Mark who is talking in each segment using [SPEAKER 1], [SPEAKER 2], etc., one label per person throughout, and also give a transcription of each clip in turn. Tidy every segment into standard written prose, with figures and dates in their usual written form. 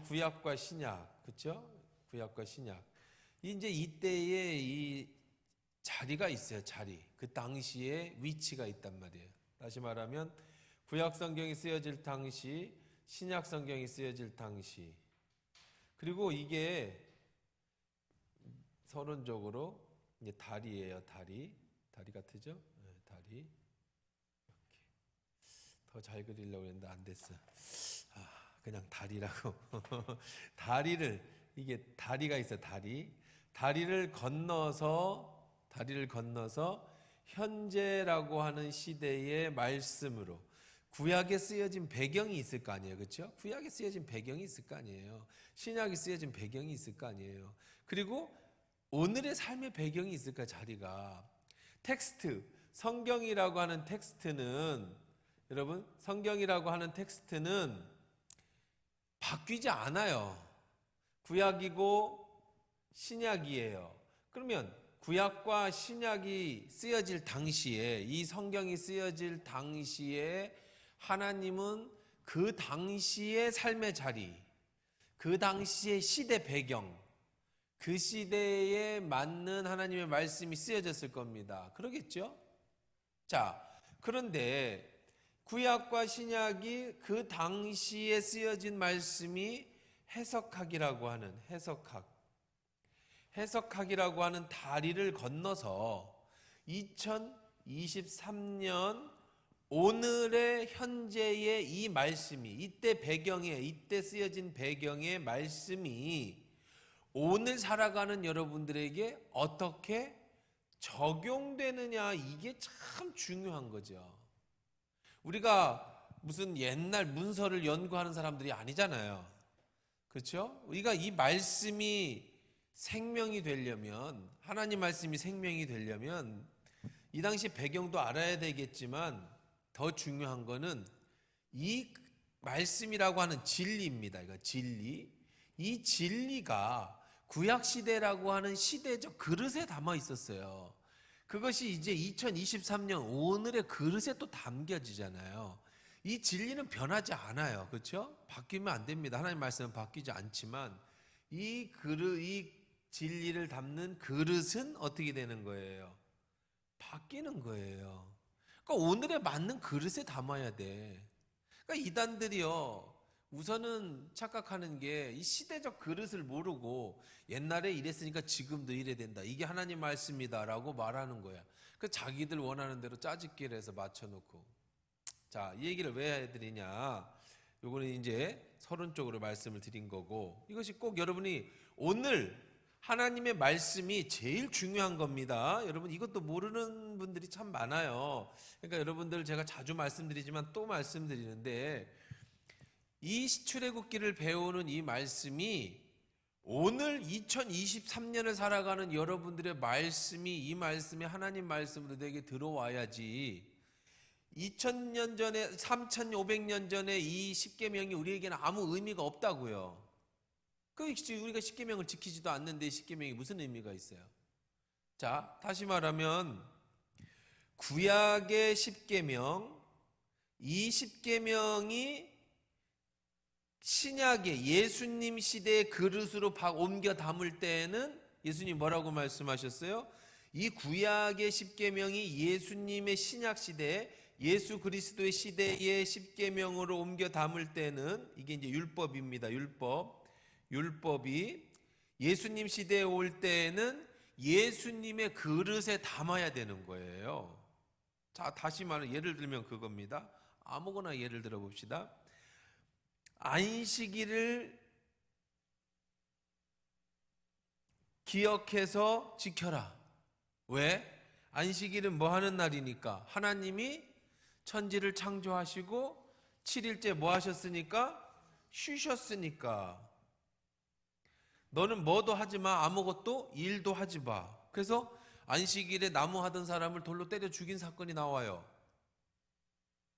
[SPEAKER 1] 구약과 신약, 그렇죠? 구약과 신약. 이제 이때에 이 자리가 있어요. 자리. 그 당시에 위치가 있단 말이에요. 다시 말하면 구약 성경이 쓰여질 당시, 신약 성경이 쓰여질 당시. 그리고 이게 서론적으로 이제 다리예요. 다리. 다리 같으죠? 네, 다리. 더 잘 그리려고 했는데 안 됐어. 그냥 다리라고. 이게 다리가 있어. 다리를 건너서 현재라고 하는 시대의 말씀으로 구약에 쓰여진 배경이 있을 거 아니에요. 그렇죠? 구약에 쓰여진 배경이 있을 거 아니에요. 신약에 쓰여진 배경이 있을 거 아니에요. 그리고 오늘의 삶의 배경이 있을까, 자리가. 텍스트, 성경이라고 하는 텍스트는, 여러분, 성경이라고 하는 텍스트는 바뀌지 않아요. 구약이고 신약이에요. 그러면 구약과 신약이 쓰여질 당시에, 이 성경이 쓰여질 당시에 하나님은 그 당시의 삶의 자리, 그 당시의 시대 배경, 그 시대에 맞는 하나님의 말씀이 쓰여졌을 겁니다. 그러겠죠? 자, 그런데 구약과 신약이 그 당시에 쓰여진 말씀이 해석학이라고 하는 해석학이라고 하는 다리를 건너서 2023년 오늘의 현재의 이 말씀이, 이때 쓰여진 배경의 말씀이 오늘 살아가는 여러분들에게 어떻게 적용되느냐, 이게 참 중요한 거죠. 우리가 무슨 옛날 문서를 연구하는 사람들이 아니잖아요. 그렇죠? 우리가 이 말씀이 생명이 되려면, 하나님 말씀이 생명이 되려면 이 당시 배경도 알아야 되겠지만 더 중요한 거는 이 말씀이라고 하는 진리입니다. 이거 진리. 이 진리가 구약시대라고 하는 시대적 그릇에 담아 있었어요. 그것이 이제 2023년 오늘의 그릇에 또 담겨지잖아요. 이 진리는 변하지 않아요. 그렇죠? 바뀌면 안 됩니다. 하나님 말씀은 바뀌지 않지만 이 진리를 담는 그릇은 어떻게 되는 거예요? 바뀌는 거예요. 그러니까 오늘에 맞는 그릇에 담아야 돼. 그러니까 이단들이요, 우선은 착각하는 게 이 시대적 그릇을 모르고 옛날에 이랬으니까 지금도 이래야 된다, 이게 하나님 말씀이다라고 말하는 거야. 그 자기들 원하는 대로 짜집기를 해서 맞춰놓고. 자, 이 얘기를 왜 해드리냐, 요거는 이제 서론적으로 말씀을 드린 거고, 이것이 꼭 여러분이 오늘 하나님의 말씀이 제일 중요한 겁니다. 여러분, 이것도 모르는 분들이 참 많아요. 그러니까 여러분들 제가 자주 말씀드리지만 또 말씀드리는데, 이 출애굽기를 배우는 이 말씀이 오늘 2023년을 살아가는 여러분들의 말씀이, 이 말씀이 하나님 말씀으로 내게 들어와야지. 2000년 전에, 3500년 전에 이 십계명이 우리에게는 아무 의미가 없다고요. 우리가 십계명을 지키지도 않는데 십계명이 무슨 의미가 있어요? 자, 다시 말하면 구약의 십계명, 이 십계명이 신약의 예수님 시대의 그릇으로 옮겨 담을 때에는 예수님 뭐라고 말씀하셨어요? 이 구약의 십계명이 예수님의 신약 시대, 예수 그리스도의 시대의 십계명으로 옮겨 담을 때는, 이게 이제 율법입니다. 율법이 예수님 시대에 올 때에는 예수님의 그릇에 담아야 되는 거예요. 자, 다시 말해, 예를 들면 그겁니다. 아무거나 예를 들어 봅시다. 안식일을 기억해서 지켜라. 왜? 안식일은 뭐 하는 날이니까? 하나님이 천지를 창조하시고 7일째 뭐 하셨으니까? 쉬셨으니까. 너는 뭐도 하지 마, 아무것도 일도 하지 마. 그래서 안식일에 나무 하던 사람을 돌로 때려 죽인 사건이 나와요.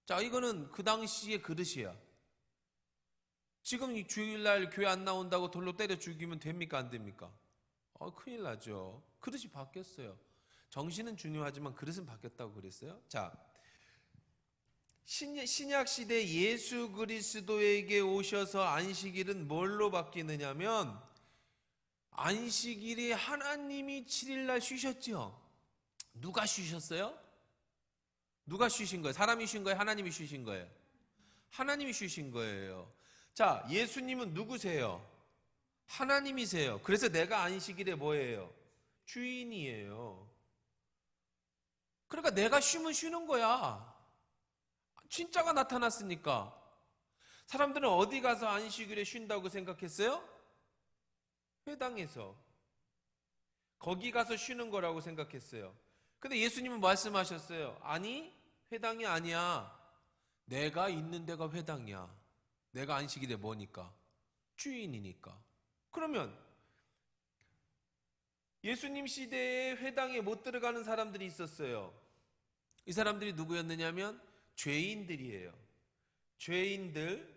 [SPEAKER 1] 자, 이거는 그 당시의 그릇이야. 지금 이 주일날 교회 안 나온다고 돌로 때려 죽이면 됩니까, 안 됩니까? 큰일 나죠. 그릇이 바뀌었어요. 정신은 중요하지만 그릇은 바뀌었다고 그랬어요. 자, 신약 시대 예수 그리스도에게 오셔서 안식일은 뭘로 바뀌느냐면, 안식일이 하나님이 7일날 쉬셨죠. 누가 쉬셨어요? 누가 쉬신 거예요? 사람이 쉬신 거예요? 하나님이 쉬신 거예요? 하나님이 쉬신 거예요. 자, 예수님은 누구세요? 하나님이세요. 그래서 내가 안식일에 뭐예요? 주인이에요. 그러니까 내가 쉬면 쉬는 거야. 진짜가 나타났으니까. 사람들은 어디 가서 안식일에 쉰다고 생각했어요? 회당에서. 거기 가서 쉬는 거라고 생각했어요. 근데 예수님은 말씀하셨어요. 아니, 회당이 아니야. 내가 있는 데가 회당이야. 내가 안식일에 뭐니까? 주인이니까. 그러면 예수님 시대에 회당에 못 들어가는 사람들이 있었어요. 이 사람들이 누구였느냐면 죄인들이에요. 죄인들,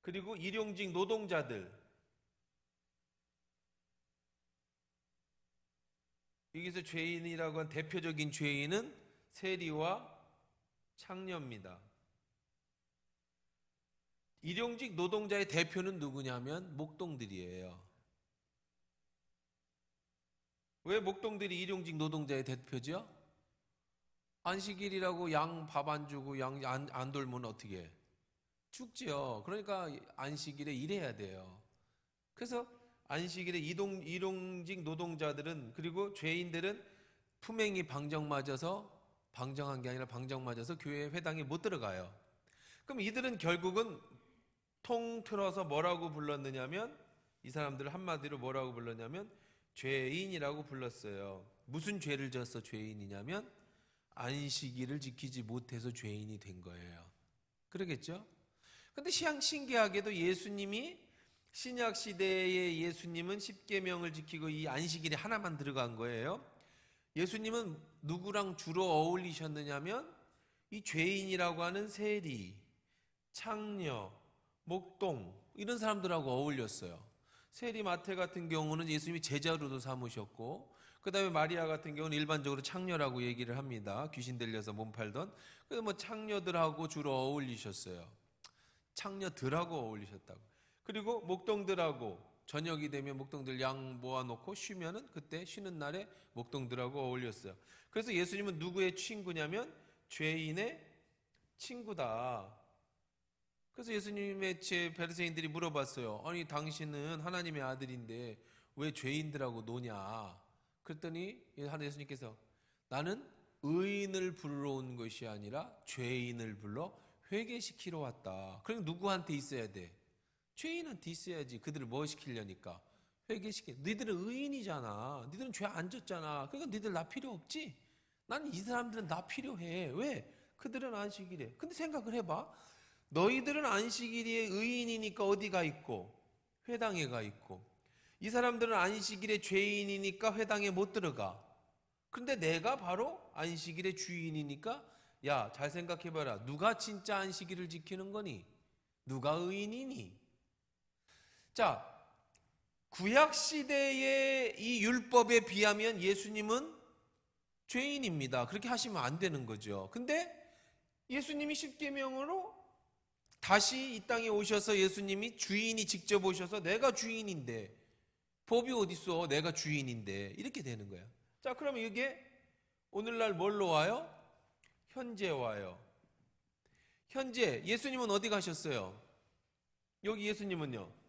[SPEAKER 1] 그리고 일용직 노동자들. 여기서 죄인이라고 한 대표적인 죄인은 세리와 창녀입니다. 일용직 노동자의 대표는 누구냐면 목동들이에요. 왜 목동들이 일용직 노동자의 대표죠? 안식일이라고 양 밥 안 주고 양 안 돌면 어떻게 해? 죽지요. 그러니까 안식일에 일해야 돼요. 그래서 안식일에 일용직 노동자들은, 그리고 죄인들은 품행이 방정 맞아서, 방정한 게 아니라 방정 맞아서 교회 회당에 못 들어가요. 그럼 이들은 결국은 통틀어서 뭐라고 불렀느냐면, 이 사람들을 한마디로 뭐라고 불렀냐면 죄인이라고 불렀어요. 무슨 죄를 져서 죄인이냐면 안식일을 지키지 못해서 죄인이 된 거예요. 그러겠죠? 근데 신기하게도 예수님이, 신약 시대의 예수님은 십계명을 지키고 이 안식일에 하나만 들어간 거예요. 예수님은 누구랑 주로 어울리셨느냐면 이 죄인이라고 하는 세리, 창녀, 목동 이런 사람들하고 어울렸어요. 세리 마태 같은 경우는 예수님이 제자로도 삼으셨고, 그 다음에 마리아 같은 경우는 일반적으로 창녀라고 얘기를 합니다. 귀신 들려서 몸 팔던. 그래서 뭐 창녀들하고 주로 어울리셨어요. 창녀들하고 어울리셨다고. 그리고 목동들하고 저녁이 되면 목동들 양 모아놓고 쉬면은 그때 쉬는 날에 목동들하고 어울렸어요. 그래서 예수님은 누구의 친구냐면 죄인의 친구다. 그래서 예수님의 바리새인들이 물어봤어요. 아니 당신은 하나님의 아들인데 왜 죄인들하고 노냐? 그랬더니 예수님께서 나는 의인을 부르러 온 것이 아니라 죄인을 불러 회개시키러 왔다. 그럼 누구한테 있어야 돼? 죄인한테 있어야지. 그들을 뭐 시키려니까? 회개시켜. 너희들은 의인이잖아. 너희들은 죄 안 졌잖아. 그러니까 너희들 나 필요 없지? 나는 이 사람들은 나 필요해. 왜? 그들은 안식일에. 근데 생각을 해봐. 너희들은 안식일에 의인이니까 어디가 있고 회당에 가 있고, 이 사람들은 안식일에 죄인이니까 회당에 못 들어가. 근데 내가 바로 안식일의 주인이니까, 야, 잘 생각해봐라. 누가 진짜 안식일을 지키는 거니? 누가 의인이니? 자, 구약시대의 이 율법에 비하면 예수님은 죄인입니다. 그렇게 하시면 안 되는 거죠. 근데 예수님이 십계명으로 다시 이 땅에 오셔서 예수님이 주인이 직접 오셔서 내가 주인인데 법이 어딨어? 내가 주인인데 이렇게 되는 거야. 자, 그러면 이게 오늘날 뭘로 와요? 현재 와요. 현재 예수님은 어디 가셨어요? 여기 예수님은요?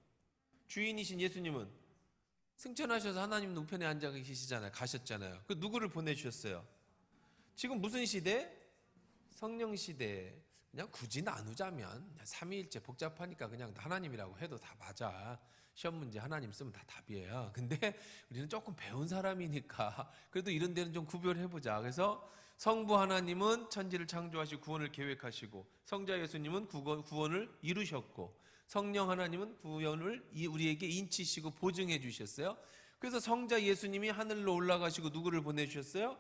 [SPEAKER 1] 주인이신 예수님은 승천하셔서 하나님 우편에 앉아 계시잖아요. 가셨잖아요. 그 누구를 보내주셨어요? 지금 무슨 시대? 성령 시대. 그냥 굳이 나누자면 삼위일체 복잡하니까 그냥 하나님이라고 해도 다 맞아. 시험 문제 하나님 쓰면 다 답이에요. 근데 우리는 조금 배운 사람이니까 그래도 이런 데는 좀 구별해보자. 그래서 성부 하나님은 천지를 창조하시고 구원을 계획하시고, 성자 예수님은 구원을 이루셨고, 성령 하나님은 구원을 우리에게 인치시고 보증해 주셨어요. 그래서 성자 예수님이 하늘로 올라가시고 누구를 보내주셨어요?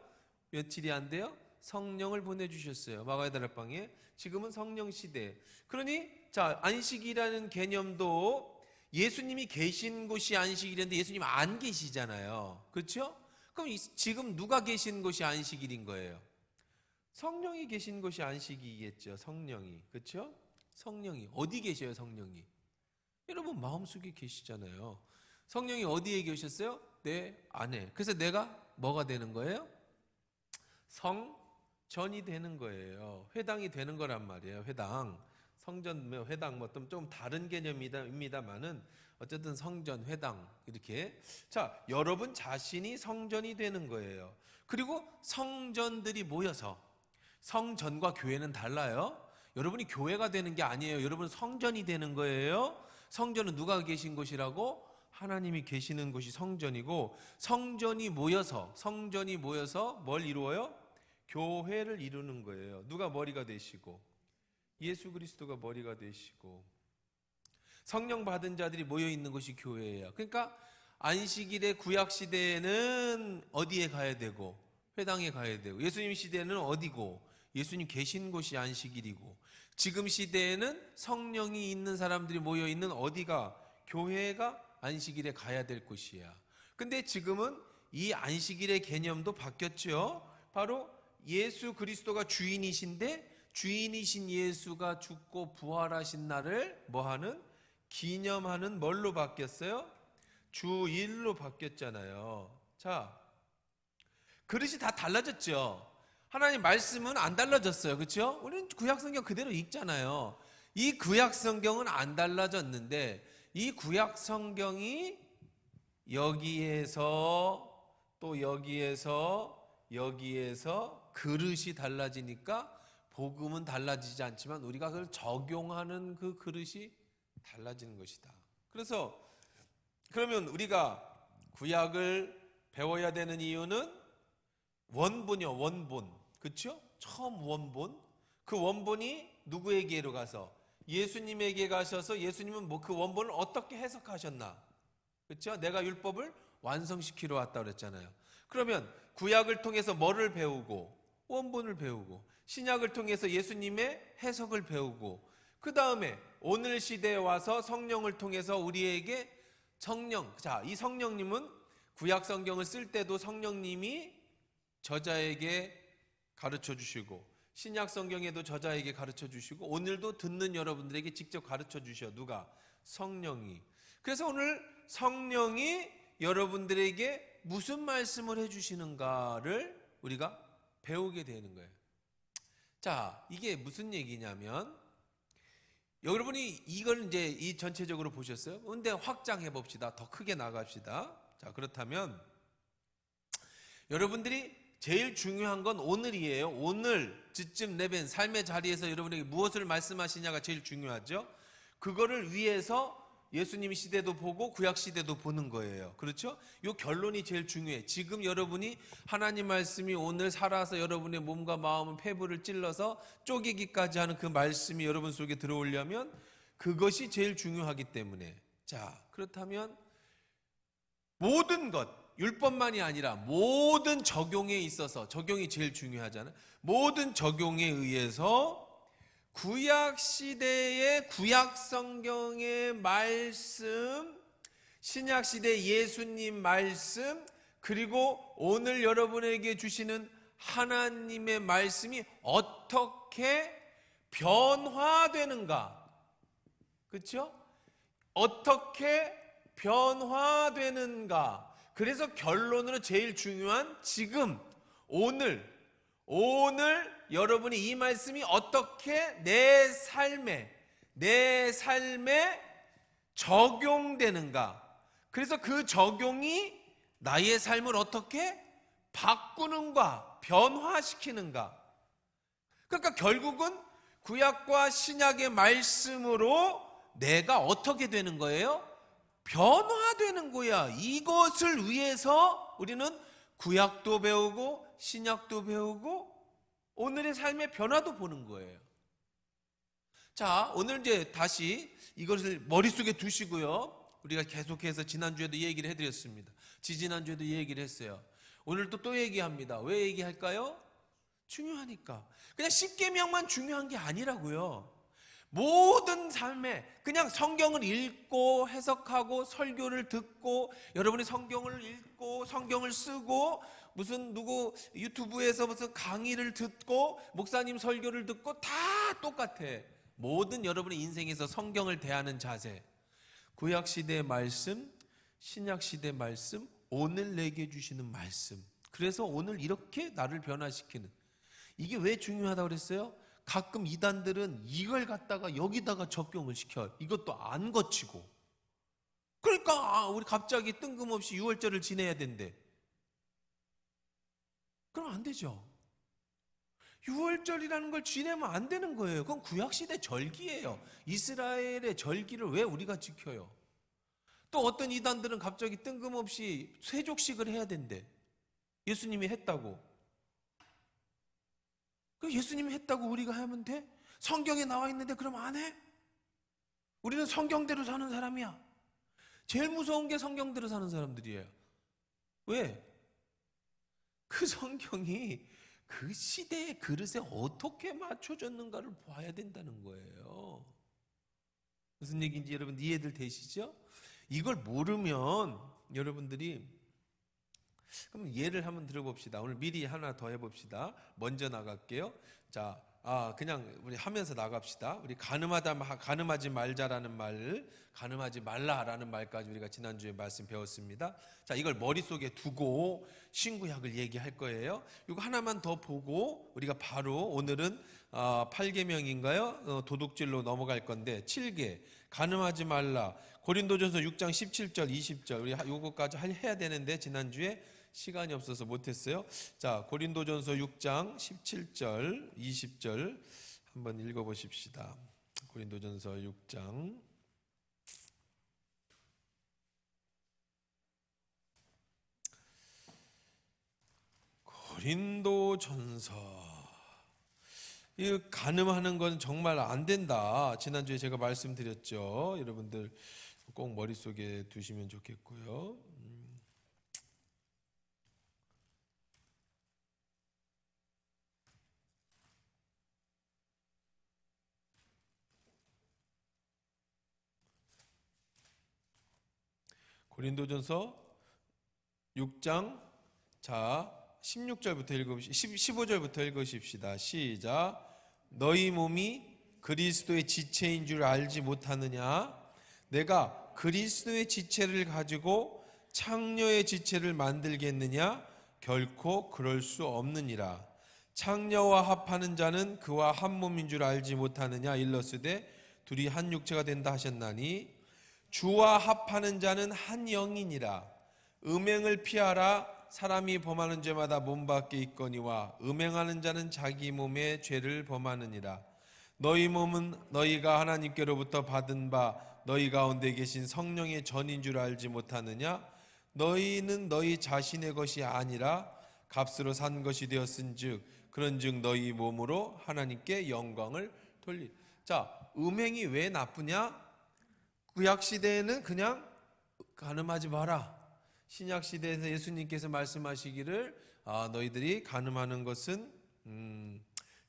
[SPEAKER 1] 며칠이 안 돼요? 성령을 보내주셨어요. 마가의 다락방에. 지금은 성령 시대. 그러니 자, 안식이라는 개념도 예수님이 계신 곳이 안식일인데 예수님 안 계시잖아요. 그렇죠? 그럼 지금 누가 계신 곳이 안식일인 거예요? 성령이 계신 곳이 안식이겠죠. 성령이. 그렇죠? 성령이 어디 계셔요? 성령이 여러분 마음속에 계시잖아요. 성령이 어디에 계셨어요? 내 안에. 그래서 내가 뭐가 되는 거예요? 성전이 되는 거예요. 회당이 되는 거란 말이에요. 회당. 성전, 회당 뭐 좀 다른 개념입니다만은 어쨌든 성전, 회당 이렇게. 자, 여러분 자신이 성전이 되는 거예요. 그리고 성전들이 모여서, 성전과 교회는 달라요. 여러분이 교회가 되는 게 아니에요. 여러분 성전이 되는 거예요. 성전은 누가 계신 곳이라고? 하나님이 계시는 곳이 성전이고, 성전이 모여서 뭘 이루어요? 교회를 이루는 거예요. 누가 머리가 되시고 예수 그리스도가 머리가 되시고 성령 받은 자들이 모여 있는 곳이 교회예요. 그러니까 안식일의 구약 시대에는 어디에 가야 되고 회당에 가야 되고, 예수님 시대는 어디고 예수님 계신 곳이 안식일이고, 지금 시대에는 성령이 있는 사람들이 모여 있는 어디가 교회가 안식일에 가야 될 곳이야. 근데 지금은 이 안식일의 개념도 바뀌었죠. 바로 예수 그리스도가 주인이신데, 주인이신 예수가 죽고 부활하신 날을 뭐하는? 기념하는 뭘로 바뀌었어요? 주일로 바뀌었잖아요. 자, 그릇이 다 달라졌죠. 하나님 말씀은 안 달라졌어요. 그렇죠? 우리는 구약 성경 그대로 읽잖아요. 이 구약 성경은 안 달라졌는데, 이 구약 성경이 여기에서 또 여기에서 그릇이 달라지니까 복음은 달라지지 않지만 우리가 그걸 적용하는 그 그릇이 달라지는 것이다. 그래서 그러면 우리가 구약을 배워야 되는 이유는 원본이요, 원본. 그렇죠? 처음 원본. 그 원본이 누구에게로 가서? 예수님에게 가셔서 예수님은 뭐 그 원본을 어떻게 해석하셨나? 그렇죠? 내가 율법을 완성시키러 왔다 그랬잖아요. 그러면 구약을 통해서 뭐를 배우고? 원본을 배우고, 신약을 통해서 예수님의 해석을 배우고, 그 다음에 오늘 시대에 와서 성령을 통해서 우리에게 성령, 자, 이 성령님은 구약 성경을 쓸 때도 성령님이 저자에게 가르쳐 주시고, 신약 성경에도 저자에게 가르쳐 주시고, 오늘도 듣는 여러분들에게 직접 가르쳐 주셔. 누가? 성령이. 그래서 오늘 성령이 여러분들에게 무슨 말씀을 해주시는가를 우리가 배우게 되는 거예요. 자, 이게 무슨 얘기냐면, 여러분이 이걸 이제 이 전체적으로 보셨어요? 근데 확장해 봅시다. 더 크게 나갑시다. 자, 그렇다면 여러분들이 제일 중요한 건 오늘이에요. 오늘 지금 내벤 삶의 자리에서 여러분에게 무엇을 말씀하시냐가 제일 중요하죠. 그거를 위해서 예수님 시대도 보고 구약 시대도 보는 거예요. 그렇죠? 이 결론이 제일 중요해. 지금 여러분이 하나님 말씀이 오늘 살아서 여러분의 몸과 마음은 폐부를 찔러서 쪼개기까지 하는 그 말씀이 여러분 속에 들어오려면 그것이 제일 중요하기 때문에. 자, 그렇다면 모든 것, 율법만이 아니라 모든 적용에 있어서, 적용이 제일 중요하잖아요. 모든 적용에 의해서 구약 시대의 구약 성경의 말씀, 신약 시대 예수님 말씀, 그리고 오늘 여러분에게 주시는 하나님의 말씀이 어떻게 변화되는가? 그렇죠? 어떻게 변화되는가? 그래서 결론으로 제일 중요한 지금 오늘 여러분이 이 말씀이 어떻게 내 삶에 적용되는가? 그래서 그 적용이 나의 삶을 어떻게 바꾸는가, 변화시키는가? 그러니까 결국은 구약과 신약의 말씀으로 내가 어떻게 되는 거예요? 변화되는 거야. 이것을 위해서 우리는 구약도 배우고 신약도 배우고 오늘의 삶의 변화도 보는 거예요. 자, 오늘 이제 다시 이것을 머릿속에 두시고요. 우리가 계속해서 지난주에도 얘기를 해드렸습니다. 지지난주에도 얘기를 했어요. 오늘도 또 얘기합니다. 왜 얘기할까요? 중요하니까. 그냥 10계명만 중요한 게 아니라고요. 모든 삶에 그냥 성경을 읽고 해석하고 설교를 듣고 여러분이 성경을 읽고 성경을 쓰고 무슨 누구 유튜브에서 무슨 강의를 듣고 목사님 설교를 듣고 다 똑같아. 모든 여러분의 인생에서 성경을 대하는 자세, 구약시대의 말씀, 신약시대의 말씀, 오늘 내게 주시는 말씀. 그래서 오늘 이렇게 나를 변화시키는, 이게 왜 중요하다고 그랬어요? 가끔 이단들은 이걸 갖다가 여기다가 적용을 시켜. 이것도 안 거치고. 그러니까 우리 갑자기 뜬금없이 6월절을 지내야 된대. 그럼 안 되죠. 6월절이라는 걸 지내면 안 되는 거예요. 그건 구약시대 절기예요. 이스라엘의 절기를 왜 우리가 지켜요? 또 어떤 이단들은 갑자기 뜬금없이 세족식을 해야 된대. 예수님이 했다고. 그 예수님이 했다고 우리가 하면 돼? 성경에 나와 있는데 그럼 안 해? 우리는 성경대로 사는 사람이야. 제일 무서운 게 성경대로 사는 사람들이에요. 왜? 그 성경이 그 시대의 그릇에 어떻게 맞춰졌는가를 봐야 된다는 거예요. 무슨 얘기인지 여러분 이해들 되시죠? 이걸 모르면 여러분들이, 그럼 예를 한번 들어봅시다. 오늘 미리 하나 더 해봅시다. 먼저 나갈게요. 자, 그냥 우리 하면서 나갑시다. 우리 가늠하지 말자라는 말, 가늠하지 말라라는 말까지 우리가 지난주에 말씀 배웠습니다. 자, 이걸 머릿속에 두고 신구약을 얘기할 거예요. 이거 하나만 더 보고 우리가 바로 오늘은 8계명인가요? 도둑질로 넘어갈 건데 7개, 가늠하지 말라. 고린도전서 6장 17절 20절 우리 이거까지 해야 되는데 지난주에 시간이 없어서 못했어요. 자, 고린도전서 6장 17절 20절 한번 읽어보십시다. 고린도전서 6장 이 간음하는 건 정말 안 된다. 지난주에 제가 말씀드렸죠. 여러분들 꼭 머릿속에 두시면 좋겠고요. 고린도전서 6장 자 16절부터 15절부터 읽으십시다. 시작. 너희 몸이 그리스도의 지체인 줄 알지 못하느냐? 내가 그리스도의 지체를 가지고 창녀의 지체를 만들겠느냐? 결코 그럴 수 없느니라. 창녀와 합하는 자는 그와 한 몸인 줄 알지 못하느냐? 일러스되 둘이 한 육체가 된다 하셨나니 주와 합하는 자는 한 영이니라. 음행을 피하라. 사람이 범하는 죄마다 몸 밖에 있거니와 음행하는 자는 자기 몸의 죄를 범하느니라. 너희 몸은 너희가 하나님께로부터 받은 바 너희 가운데 계신 성령의 전인 줄 알지 못하느냐? 너희는 너희 자신의 것이 아니라 값으로 산 것이 되었은즉 그런즉 너희 몸으로 하나님께 영광을 돌리라. 자, 음행이 왜 나쁘냐? 구약 시대에는 그냥 간음하지 마라. 신약 시대에서 예수님께서 말씀하시기를 너희들이 간음하는 것은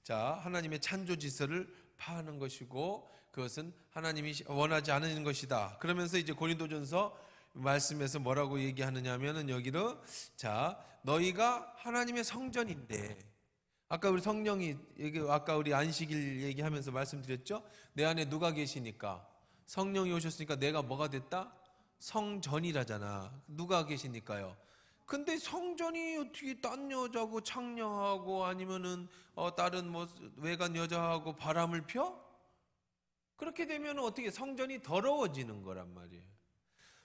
[SPEAKER 1] 하나님의 찬조 질서를 파하는 것이고 그것은 하나님이 원하지 않는 것이다. 그러면서 이제 고린도전서 말씀에서 뭐라고 얘기하느냐면은 여기로 너희가 하나님의 성전인데 아까 우리 성령이 아까 우리 안식일 얘기하면서 말씀드렸죠. 내 안에 누가 계시니까 성령이 오셨으니까 내가 뭐가 됐다? 성전이라잖아. 누가 계시니까요. 근데 성전이 어떻게 딴 여자고 창녀하고 아니면은 다른 뭐 외간 여자하고 바람을 펴? 그렇게 되면 어떻게 성전이 더러워지는 거란 말이에요.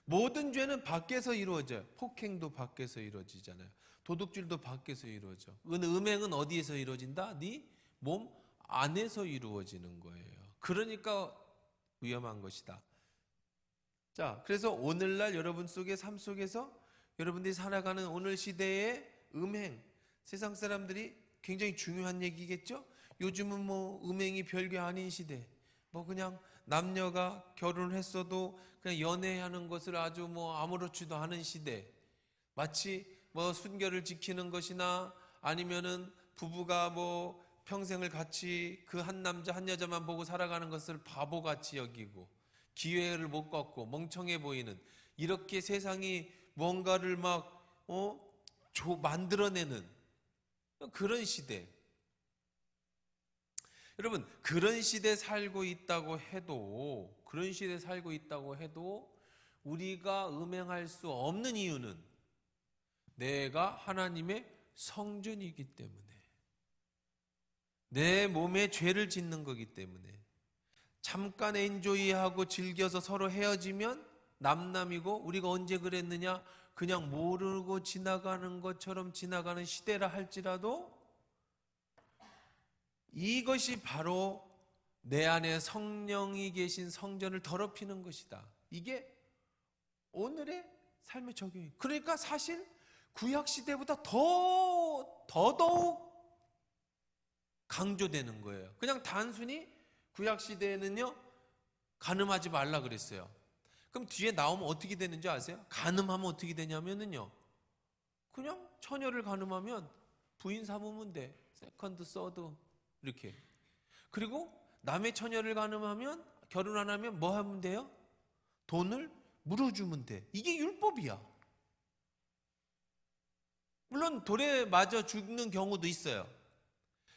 [SPEAKER 1] 모든 죄는 밖에서 이루어져요. 폭행도 밖에서 이루어지잖아요. 도둑질도 밖에서 이루어져. 음행은 어디에서 이루어진다? 네 몸 안에서 이루어지는 거예요. 그러니까 위험한 것이다. 자, 그래서 오늘날 여러분 속의 삶 속에서 여러분들이 살아가는 오늘 시대의 음행, 세상 사람들이 굉장히 중요한 얘기겠죠? 요즘은 뭐 음행이 별게 아닌 시대, 뭐 그냥 남녀가 결혼을 했어도 그냥 연애하는 것을 아주 뭐 아무렇지도 않은 시대, 마치 뭐 순결을 지키는 것이나 아니면은 부부가 뭐 평생을 같이 그 한 남자 한 여자만 보고 살아가는 것을 바보같이 여기고 기회를 못 갖고 멍청해 보이는 이렇게 세상이 뭔가를 막 만들어내는 그런 시대. 여러분, 그런 시대에 살고 있다고 해도 우리가 음행할 수 없는 이유는 내가 하나님의 성전이기 때문에, 내 몸에 죄를 짓는 거기 때문에. 잠깐 엔조이하고 즐겨서 서로 헤어지면 남남이고, 우리가 언제 그랬느냐, 그냥 모르고 지나가는 것처럼 지나가는 시대라 할지라도 이것이 바로 내 안에 성령이 계신 성전을 더럽히는 것이다. 이게 오늘의 삶의 적용이에요. 그러니까 사실 구약시대보다 더더욱 강조되는 거예요. 그냥 단순히 구약시대에는요, 간음하지 말라 그랬어요. 그럼 뒤에 나오면 어떻게 되는지 아세요? 간음하면 어떻게 되냐면요, 그냥 처녀를 간음하면 부인 삼으면 돼. 세컨드, 서드 이렇게. 그리고 남의 처녀를 간음하면, 결혼 안 하면 뭐 하면 돼요? 돈을 물어주면 돼. 이게 율법이야. 물론 돌에 맞아 죽는 경우도 있어요.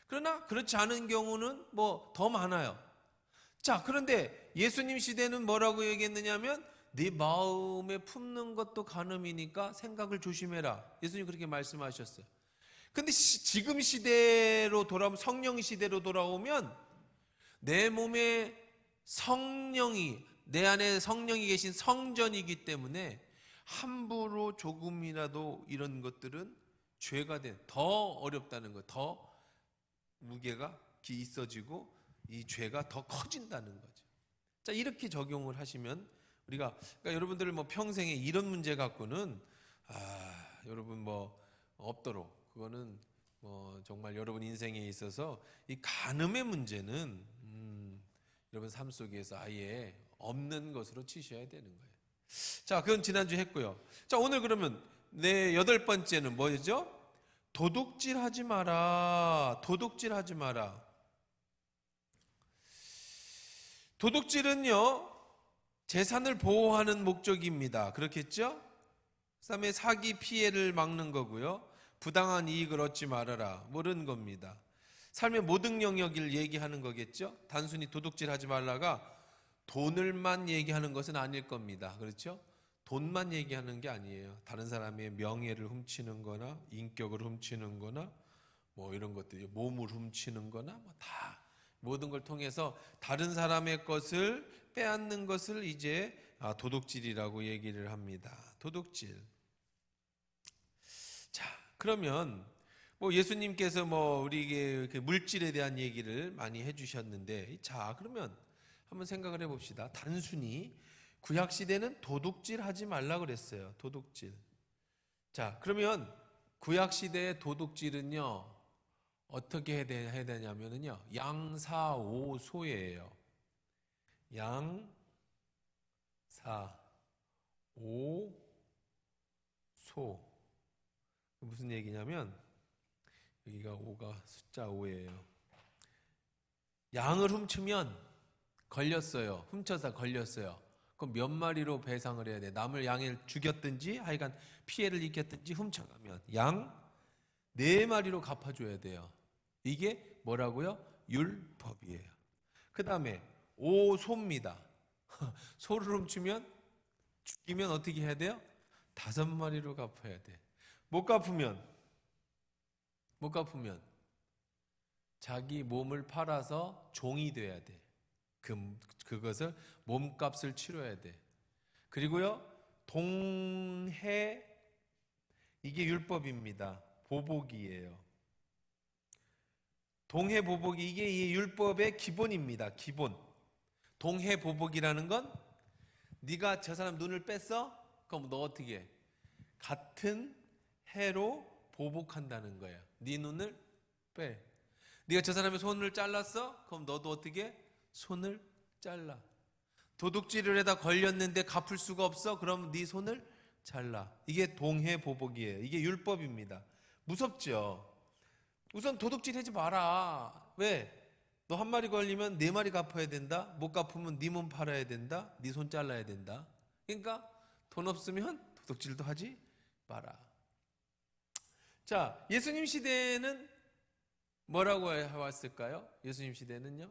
[SPEAKER 1] 그러나 그렇지 않은 경우는 뭐 더 많아요. 자, 그런데 예수님 시대는 뭐라고 얘기했느냐면, 네 마음에 품는 것도 간음이니까 생각을 조심해라. 예수님 그렇게 말씀하셨어요. 근데 지금 시대로 돌아오면, 성령 시대로 돌아오면, 내 몸에 내 안에 성령이 계신 성전이기 때문에 함부로 조금이라도 이런 것들은 죄가 더 어렵다는 거, 더 무게가 있어지고 이 죄가 더 커진다는 거죠. 자, 이렇게 적용을 하시면 그러니까 여러분들 뭐 평생에 이런 문제 갖고는 여러분 뭐 없도록, 그거는 뭐 정말 여러분 인생에 있어서 이 간음의 문제는 여러분 삶 속에서 아예 없는 것으로 치셔야 되는 거예요. 자, 그건 지난주 했고요. 자, 오늘 그러면 네, 8번째는 뭐죠? 도둑질하지 마라. 도둑질하지 마라. 도둑질은요, 재산을 보호하는 목적입니다. 그렇겠죠? 그다음에 사기 피해를 막는 거고요. 부당한 이익을 얻지 말아라. 모르는 겁니다. 삶의 모든 영역을 얘기하는 거겠죠? 단순히 도둑질하지 말라가 돈을만 얘기하는 것은 아닐 겁니다. 그렇죠? 돈만 얘기하는 게 아니에요. 다른 사람의 명예를 훔치는 거나 인격을 훔치는 거나 뭐 이런 것들이, 몸을 훔치는 거나 뭐 다 모든 걸 통해서 다른 사람의 것을 빼앗는 것을 이제 도둑질이라고 얘기를 합니다. 도둑질. 자, 그러면 뭐 예수님께서 뭐 우리에게 물질에 대한 얘기를 많이 해주셨는데, 자, 그러면 한번 생각을 해봅시다. 단순히 구약 시대는 도둑질 하지 말라 그랬어요. 도둑질. 자, 그러면 구약 시대의 도둑질은요, 어떻게 해야 되냐면요, 양사오소예요. 양사오소. 무슨 얘기냐면, 여기가 5가 숫자 5예요. 양을 훔치면 걸렸어요. 훔쳐서 걸렸어요. 그럼 몇 마리로 배상을 해야 돼? 남을 양을 죽였든지 하여간 피해를 입혔든지 훔쳐가면 양 4마리로 갚아줘야 돼요. 이게 뭐라고요? 율법이에요. 그 다음에 오소입니다. 소를 훔치면, 죽이면 어떻게 해야 돼요? 5마리로 갚아야 돼. 못 갚으면 자기 몸을 팔아서 종이 돼야 돼. 그것을 몸값을 치러야 돼. 그리고요, 동해, 이게 율법입니다. 보복이에요. 동해 보복이, 이게 이 율법의 기본입니다. 기본. 동해 보복이라는 건, 네가 저 사람 눈을 뺐어? 그럼 너 어떻게 해? 같은 해로 보복한다는 거예요. 네 눈을 빼. 네가 저 사람의 손을 잘랐어? 그럼 너도 어떻게 해? 손을 잘라. 도둑질을 해다 걸렸는데 갚을 수가 없어? 그럼 네 손을 잘라. 이게 동해 보복이에요. 이게 율법입니다. 무섭죠? 우선 도둑질 하지 마라. 왜? 너 1마리 걸리면 4마리 갚아야 된다. 못 갚으면 네 몸 팔아야 된다. 네 손 잘라야 된다. 그러니까 돈 없으면 도둑질도 하지 마라. 자, 예수님 시대에는 뭐라고 해왔을까요? 예수님 시대는요?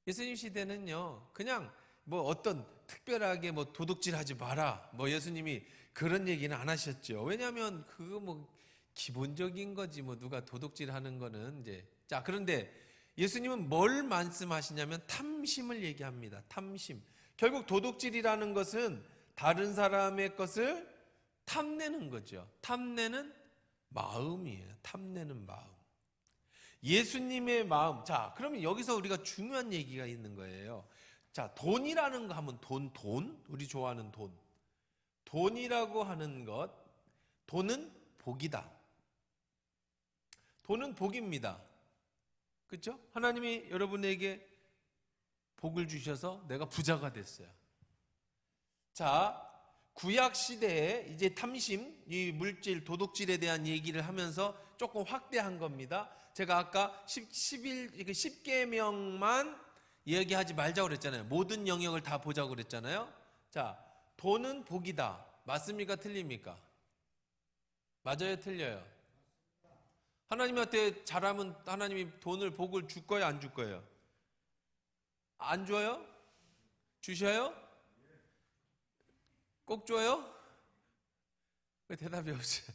[SPEAKER 1] 예수님 시대는요, 그냥 뭐 어떤 특별하게 뭐 도둑질하지 마라, 뭐 예수님이 그런 얘기는 안 하셨죠. 왜냐하면 그거 뭐 기본적인 거지, 뭐 누가 도둑질하는 거는 이제. 자, 그런데 예수님은 뭘 말씀하시냐면 탐심을 얘기합니다. 탐심. 결국 도둑질이라는 것은 다른 사람의 것을 탐내는 거죠. 탐내는 마음이에요. 탐내는 마음. 예수님의 마음. 자, 그러면 여기서 우리가 중요한 얘기가 있는 거예요. 자, 돈이라는 거 하면 돈. 우리 좋아하는 돈. 돈이라고 하는 것. 돈은 복이다. 돈은 복입니다. 그렇죠? 하나님이 여러분에게 복을 주셔서 내가 부자가 됐어요. 자, 구약 시대에 이제 탐심, 이 물질, 도둑질에 대한 얘기를 하면서 조금 확대한 겁니다. 제가 아까 10계명만 얘기하지 말자고 그랬잖아요. 모든 영역을 다 보자고 그랬잖아요. 자, 돈은 복이다. 맞습니까? 틀립니까? 맞아요? 틀려요? 하나님한테 잘하면 하나님이 돈을, 복을 줄 거예요? 안 줄 거예요? 안 줘요? 주셔요? 꼭 줘요? 왜 대답이 없어요?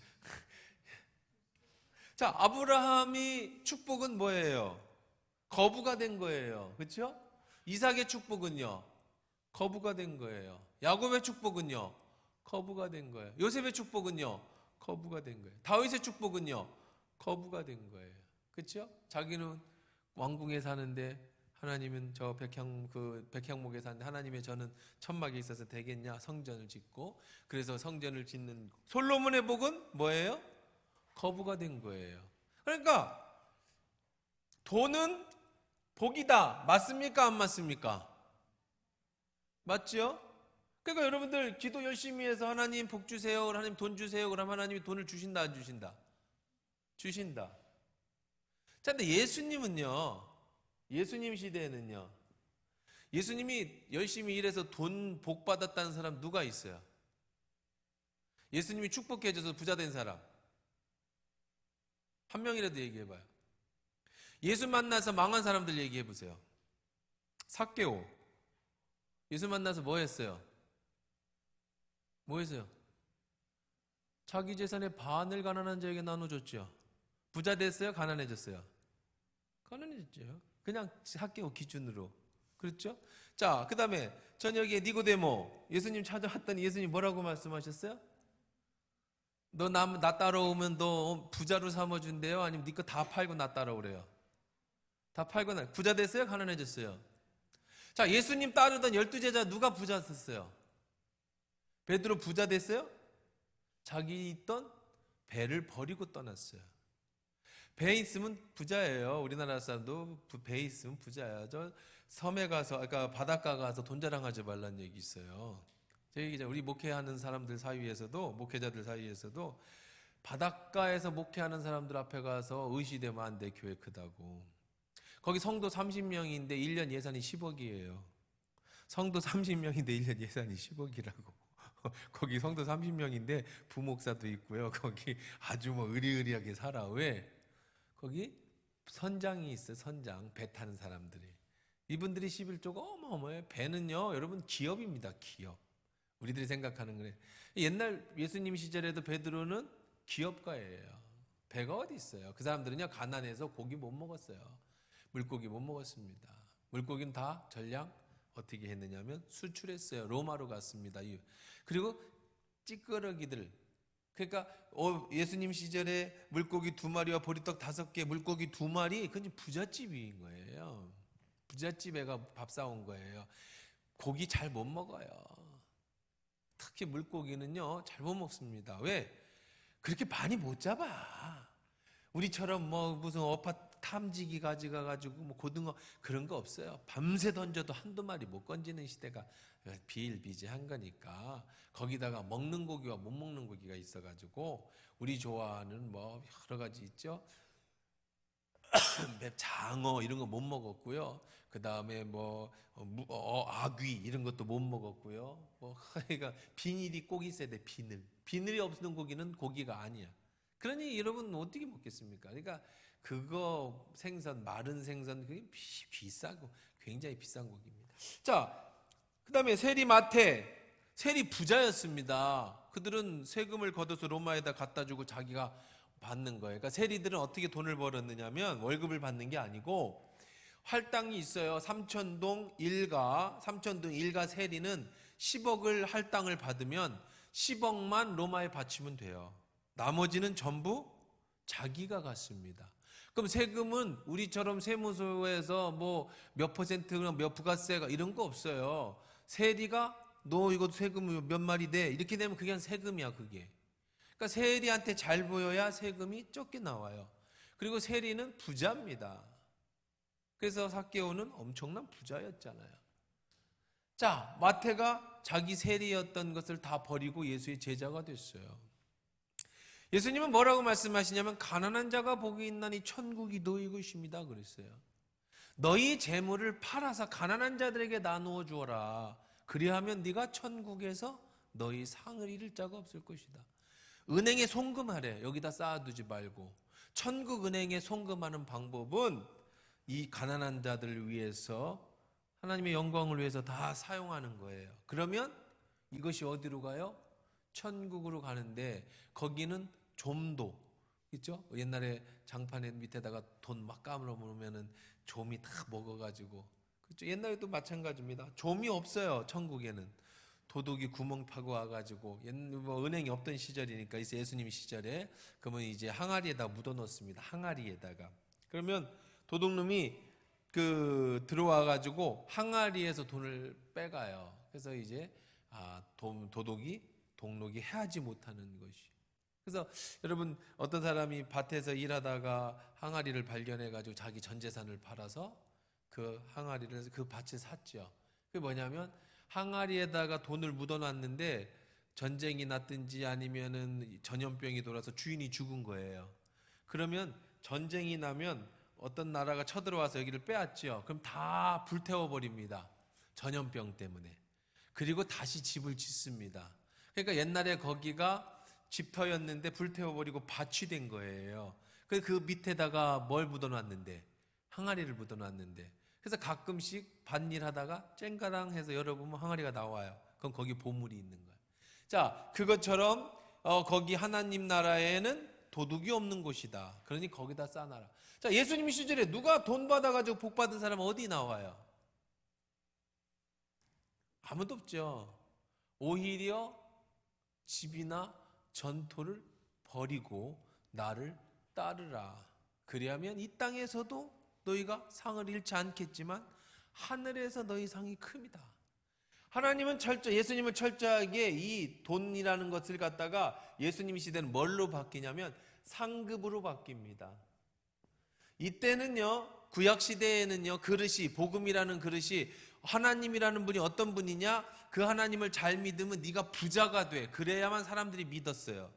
[SPEAKER 1] 자, 아브라함이 축복은 뭐예요? 거부가 된 거예요. 그렇죠? 이삭의 축복은요? 거부가 된 거예요. 야곱의 축복은요? 거부가 된 거예요. 요셉의 축복은요? 거부가 된 거예요. 다윗의 축복은요? 거부가 된 거예요. 그렇죠? 자기는 왕궁에 사는데 하나님은 저 백향목에 사는데 하나님의 저는 천막에 있어서 되겠냐? 성전을 짓고, 그래서 성전을 짓는 솔로몬의 복은 뭐예요? 거부가 된 거예요. 그러니까 돈은 복이다. 맞습니까? 안 맞습니까? 맞죠? 그러니까 여러분들 기도 열심히 해서 하나님 복 주세요, 하나님 돈 주세요, 그럼 하나님이 돈을 주신다, 안 주신다? 주신다. 자, 근데 예수님 시대에는요, 예수님이 열심히 일해서 돈 복 받았다는 사람 누가 있어요? 예수님이 축복해줘서 부자 된 사람 한 명이라도 얘기해봐요. 예수 만나서 망한 사람들 얘기해보세요. 삭개오. 예수 만나서 뭐 했어요? 뭐 했어요? 자기 재산의 반을 가난한 자에게 나눠줬죠. 부자 됐어요? 가난해졌어요? 가난해졌죠. 그냥 삭개오 기준으로. 그렇죠? 자, 그 다음에 저녁에 니고데모 예수님 찾아왔더니 예수님 뭐라고 말씀하셨어요? 너 나 따라오면 너 부자로 삼아준대요? 아니면 네 거 다 팔고 나 따라오래요? 다 팔고 부자 됐어요? 가난해졌어요? 자, 예수님 따르던 12제자 누가 부자 됐어요? 베드로 부자 됐어요? 자기 있던 배를 버리고 떠났어요. 배 있으면 부자예요. 우리나라 사람도 배 있으면 부자예요. 저 섬에 가서, 그러니까 바닷가 가서 돈 자랑하지 말라는 얘기 있어요. 저희 우리 목회하는 사람들 사이에서도, 목회자들 사이에서도 바닷가에서 목회하는 사람들 앞에 가서 의시되면 안 돼, 교회 크다고. 거기 성도 30명인데 1년 예산이 10억이에요. 성도 30명인데 1년 예산이 10억이라고. 거기 성도 30명인데 부목사도 있고요. 거기 아주 뭐 의리의리하게 살아. 왜? 거기 선장이 있어요. 선장. 배 타는 사람들이. 이분들이 11조가 어마어마해요. 배는요, 여러분 기업입니다. 기업. 우리들이 생각하는 거예요. 옛날 예수님 시절에도 베드로는 기업가예요. 배가 어디 있어요? 그 사람들은요, 가난해서 고기 못 먹었어요. 물고기 못 먹었습니다. 물고기는 다 전량 어떻게 했느냐면 수출했어요. 로마로 갔습니다. 그리고 찌끄러기들. 그러니까 예수님 시절에 물고기 2마리와 보리떡 5개, 물고기 2마리, 그건 부잣집인 거예요. 부잣집에 가 밥 사온 거예요. 고기 잘 못 먹어요. 특히 물고기는요, 잘 못 먹습니다. 왜? 그렇게 많이 못 잡아. 우리처럼 뭐 무슨 어파 탐지기 가져가가지고 뭐 고등어 그런 거 없어요. 밤새 던져도 한두 마리 못 건지는 시대가 비일비재한 거니까. 거기다가 먹는 고기와 못 먹는 고기가 있어가지고 우리 좋아하는 뭐 여러 가지 있죠. 장어 이런 거 못 먹었고요. 그 다음에 뭐 아귀 이런 것도 못 먹었고요. 뭐 그러니까 비닐이 꼭 있어야 돼. 비늘이 없는 고기는 고기가 아니야. 그러니 여러분 어떻게 먹겠습니까? 그러니까 그거 생선, 마른 생선 그게 비싸고 굉장히 비싼 고기입니다. 자, 그다음에 세리 마태. 세리 부자였습니다. 그들은 세금을 걷어서 로마에다 갖다 주고 자기가 받는 거예요. 그러니까 세리들은 어떻게 돈을 벌었느냐면 월급을 받는 게 아니고 할당이 있어요. 삼천동 일가 세리는 10억을 할당을 받으면 10억만 로마에 바치면 돼요. 나머지는 전부 자기가 갖습니다. 그럼 세금은 우리처럼 세무서에서 뭐 몇 퍼센트, 몇 부가세가 이런 거 없어요. 세리가 너 이거 세금 몇 마리 돼 이렇게 되면 그게 세금이야 그게. 그러니까 세리한테 잘 보여야 세금이 적게 나와요. 그리고 세리는 부자입니다. 그래서 삭개오는 엄청난 부자였잖아요. 자, 마태가 자기 세리였던 것을 다 버리고 예수의 제자가 됐어요. 예수님은 뭐라고 말씀하시냐면 가난한 자가 복이 있나니 천국이 너희 것입니다 그랬어요. 너희 재물을 팔아서 가난한 자들에게 나누어 주어라. 그리하면 네가 천국에서 너희 상을 잃을 자가 없을 것이다. 은행에 송금하래. 여기다 쌓아두지 말고. 천국 은행에 송금하는 방법은 이 가난한 자들을 위해서 하나님의 영광을 위해서 다 사용하는 거예요. 그러면 이것이 어디로 가요? 천국으로 가는데 거기는 좀도 있죠? 옛날에 장판에 밑에다가 돈 막 까물어 놓으면은 좀이 다 먹어가지고 그렇죠? 옛날에도 마찬가지입니다. 좀이 없어요. 천국에는 도둑이 구멍 파고 와가지고 뭐 은행이 없던 시절이니까 예수님 시절에 그러면 이제 항아리에다 묻어놓습니다. 항아리에다가 그러면 도둑놈이 들어와가지고 항아리에서 돈을 빼가요. 그래서 이제 도둑이 동록이 해하지 못하는 것이. 그래서 여러분 어떤 사람이 밭에서 일하다가 항아리를 발견해가지고 자기 전 재산을 팔아서 그 항아리를 그 밭을 샀죠. 그게 뭐냐면 항아리에다가 돈을 묻어놨는데 전쟁이 났든지 아니면은 전염병이 돌아서 주인이 죽은 거예요. 그러면 전쟁이 나면 어떤 나라가 쳐들어와서 여기를 빼앗죠. 그럼 다 불태워버립니다. 전염병 때문에. 그리고 다시 집을 짓습니다. 그러니까 옛날에 거기가 집터였는데 불태워버리고 밭이 된 거예요. 그 밑에다가 뭘 묻어놨는데 항아리를 묻어놨는데 그래서 가끔씩 밭일 하다가 쨍가랑 해서 열어보면 항아리가 나와요. 그럼 거기 보물이 있는 거예요. 자, 그것처럼 거기 하나님 나라에는 도둑이 없는 곳이다. 그러니 거기다 싸놔라. 자, 예수님 시절에 누가 돈 받아가지고 복 받은 사람 어디 나와요? 아무도 없죠. 오히려 집이나 전토를 버리고 나를 따르라. 그리하면 이 땅에서도 너희가 상을 잃지 않겠지만 하늘에서 너희 상이 큽니다. 하나님은 예수님은 철저하게 이 돈이라는 것을 갖다가 예수님 시대는 뭘로 바뀌냐면 상급으로 바뀝니다. 이때는요, 구약 시대에는요, 그릇이 복음이라는 그릇이 하나님이라는 분이 어떤 분이냐? 그 하나님을 잘 믿으면 네가 부자가 돼. 그래야만 사람들이 믿었어요.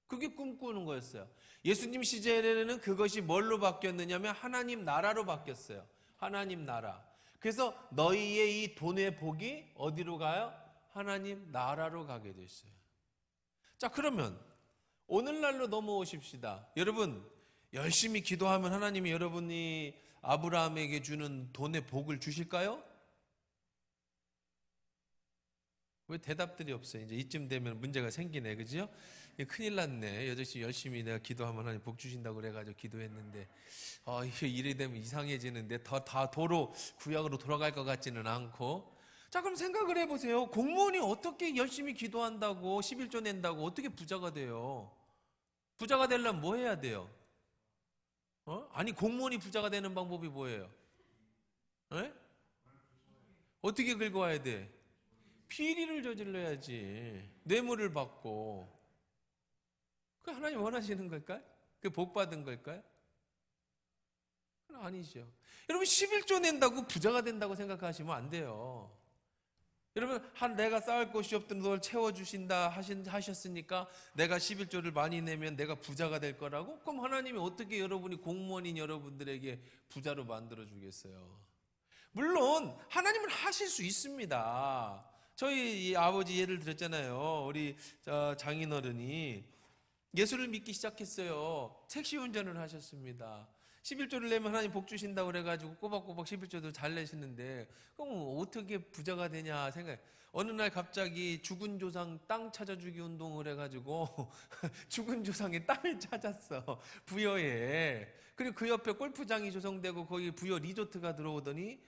[SPEAKER 1] 그게 꿈꾸는 거였어요. 예수님 시절에는 그것이 뭘로 바뀌었느냐면 하나님 나라로 바뀌었어요. 하나님 나라. 그래서 너희의 이 돈의 복이 어디로 가요? 하나님 나라로 가게 됐어요. 자, 그러면 오늘날로 넘어오십시다. 여러분, 열심히 기도하면 하나님이 여러분이 아브라함에게 주는 돈의 복을 주실까요? 왜 대답들이 없어요? 이제 이쯤 되면 문제가 생기네, 그죠? 큰일 났네. 여자씨 열심히 내가 기도하면 하나님 복 주신다고 그래가지고 기도했는데, 이래 되면 이상해지는데 다 도로 구약으로 돌아갈 것 같지는 않고. 자, 그럼 생각을 해보세요. 공무원이 어떻게 열심히 기도한다고 11조 낸다고 어떻게 부자가 돼요? 부자가 되려면 뭐 해야 돼요? 아니, 공무원이 부자가 되는 방법이 뭐예요? 어떻게 긁어와야 돼? 비리를 저질러야지. 뇌물을 받고. 그 하나님 원하시는 걸까요? 그 복 받은 걸까요? 아니죠. 여러분 11조 낸다고 부자가 된다고 생각하시면 안 돼요. 여러분 내가 쌓을 곳이 없던 걸 채워주신다 하셨으니까 내가 11조를 많이 내면 내가 부자가 될 거라고? 그럼 하나님이 어떻게 여러분이 공무원인 여러분들에게 부자로 만들어 주겠어요? 물론 하나님은 하실 수 있습니다. 저희 아버지 예를 들었잖아요. 우리 장인어른이 예수를 믿기 시작했어요. 택시 운전을 하셨습니다. 11조를 내면 하나님 복 주신다고 그래가지고 꼬박꼬박 11조도 잘 내시는데 그럼 어떻게 부자가 되냐 생각. 어느 날 갑자기 죽은 조상 땅 찾아주기 운동을 해가지고 죽은 조상의 땅을 찾았어. 부여에. 그리고 그 옆에 골프장이 조성되고 거기 부여 리조트가 들어오더니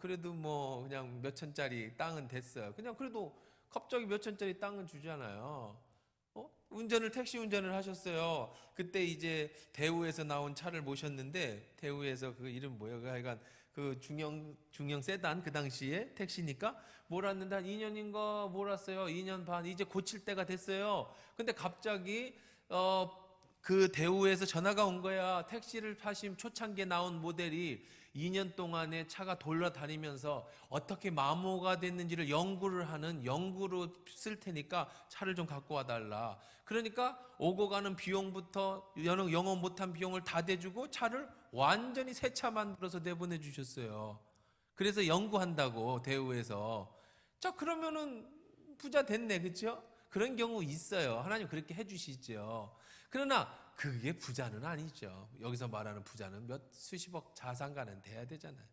[SPEAKER 1] 그래도 뭐 그냥 몇 천짜리 땅은 됐어요. 그냥 그래도 갑자기 몇 천짜리 땅은 주잖아요. 택시 운전을 하셨어요. 그때 이제 대우에서 나온 차를 모셨는데, 대우에서 그 이름 뭐예요? 하여간 그 중형 세단, 그 당시에 택시니까 몰았는데 한 2년인가 몰았어요. 2년 반. 이제 고칠 때가 됐어요. 근데 갑자기 그 대우에서 전화가 온 거야. 택시를 파신 초창기에 나온 모델이 2년 동안에 차가 돌아다니면서 어떻게 마모가 됐는지를 연구로 쓸 테니까 차를 좀 갖고 와달라. 그러니까 오고 가는 비용부터 영어 못한 비용을 다 대주고 차를 완전히 새 차 만들어서 내보내 주셨어요. 그래서 연구한다고 대우에서. 자, 그러면은 부자 됐네, 그렇죠? 그런 경우 있어요. 하나님 그렇게 해주시죠. 그러나 그게 부자는 아니죠. 여기서 말하는 부자는 몇 수십억 자산가는 돼야 되잖아요.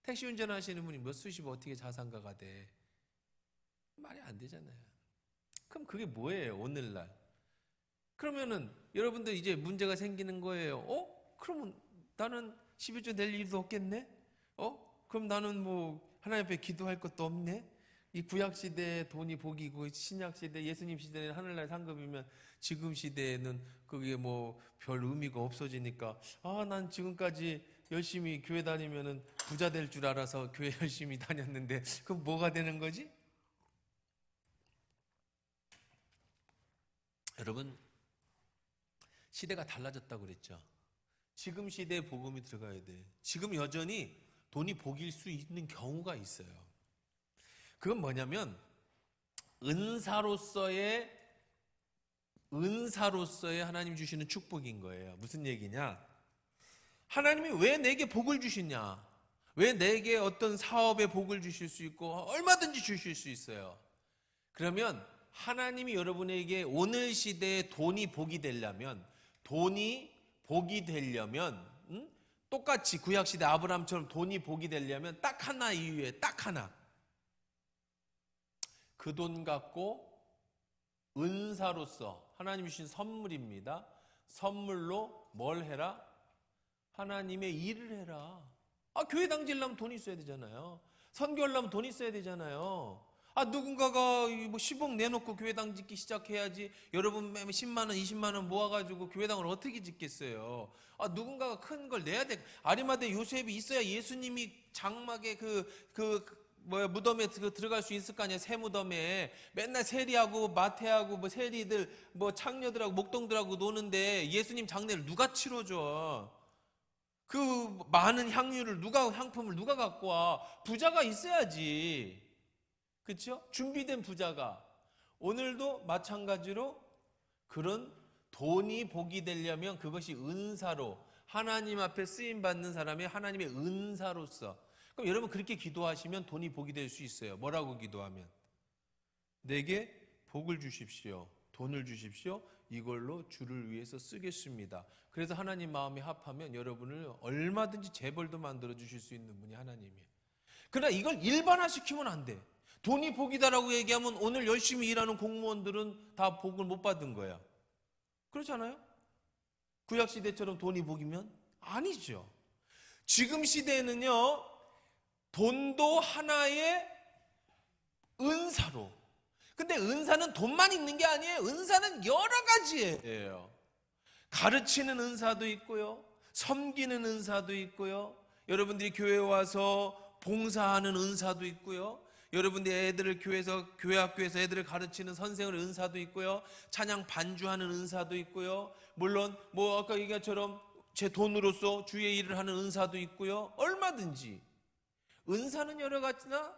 [SPEAKER 1] 택시 운전하시는 분이 몇 수십억 어떻게 자산가가 돼? 말이 안 되잖아요. 그럼 그게 뭐예요, 오늘날? 그러면은 여러분들 이제 문제가 생기는 거예요. 그러면 나는 11조 낼 일도 없겠네? 그럼 나는 뭐 하나님 앞에 기도할 것도 없네? 이 구약 시대에 돈이 복이고 신약 시대, 예수님 시대는 하늘날 상급이면 지금 시대에는 그게 뭐 별 의미가 없어지니까 난 지금까지 열심히 교회 다니면은 부자 될 줄 알아서 교회 열심히 다녔는데 그럼 뭐가 되는 거지? 여러분, 시대가 달라졌다고 그랬죠. 지금 시대에 복음이 들어가야 돼. 지금 여전히 돈이 복일 수 있는 경우가 있어요. 그건 뭐냐면 은사로서의 하나님 주시는 축복인 거예요. 무슨 얘기냐? 하나님이 왜 내게 복을 주시냐? 왜 내게 어떤 사업에 복을 주실 수 있고 얼마든지 주실 수 있어요. 그러면 하나님이 여러분에게 오늘 시대에 돈이 복이 되려면 똑같이 구약시대 아브라함처럼 돈이 복이 되려면 딱 하나 이유에 딱 하나. 그 돈 갖고 은사로서 하나님이 주신 선물입니다. 선물로 뭘 해라? 하나님의 일을 해라. 교회당 지려면 돈 있어야 되잖아요. 선교하려면 돈 있어야 되잖아요. 누군가가 뭐 10억 내놓고 교회당 짓기 시작해야지. 여러분 10만 원, 20만 원 모아가지고 교회당을 어떻게 짓겠어요? 누군가가 큰 걸 내야 돼. 아리마대 요셉이 있어야 예수님이 장막에 무덤에 들어갈 수 있을 거 아니야. 새 무덤에 맨날 세리하고 마태하고 뭐 세리들 뭐 창녀들하고 목동들하고 노는데 예수님 장례를 누가 치러줘? 그 많은 향품을 누가 갖고 와? 부자가 있어야지. 그렇죠? 준비된 부자가. 오늘도 마찬가지로 그런 돈이 복이 되려면 그것이 은사로 하나님 앞에 쓰임 받는 사람의 하나님의 은사로서. 그럼 여러분 그렇게 기도하시면 돈이 복이 될 수 있어요. 뭐라고 기도하면? 내게 복을 주십시오. 돈을 주십시오. 이걸로 주를 위해서 쓰겠습니다. 그래서 하나님 마음에 합하면 여러분을 얼마든지 재벌도 만들어 주실 수 있는 분이 하나님이에요. 그러나 이걸 일반화시키면 안 돼. 돈이 복이다라고 얘기하면 오늘 열심히 일하는 공무원들은 다 복을 못 받은 거야. 그렇지 않아요? 구약시대처럼 돈이 복이면? 아니죠. 지금 시대에는요, 돈도 하나의 은사로. 근데 은사는 돈만 있는 게 아니에요. 은사는 여러 가지예요. 가르치는 은사도 있고요. 섬기는 은사도 있고요. 여러분들이 교회에 와서 봉사하는 은사도 있고요. 여러분들이 애들을 교회 학교에서 애들을 가르치는 선생을 은사도 있고요. 찬양 반주하는 은사도 있고요. 물론 아까 얘기한 것처럼 제 돈으로서 주의 일을 하는 은사도 있고요. 얼마든지 은사는 여러 가지나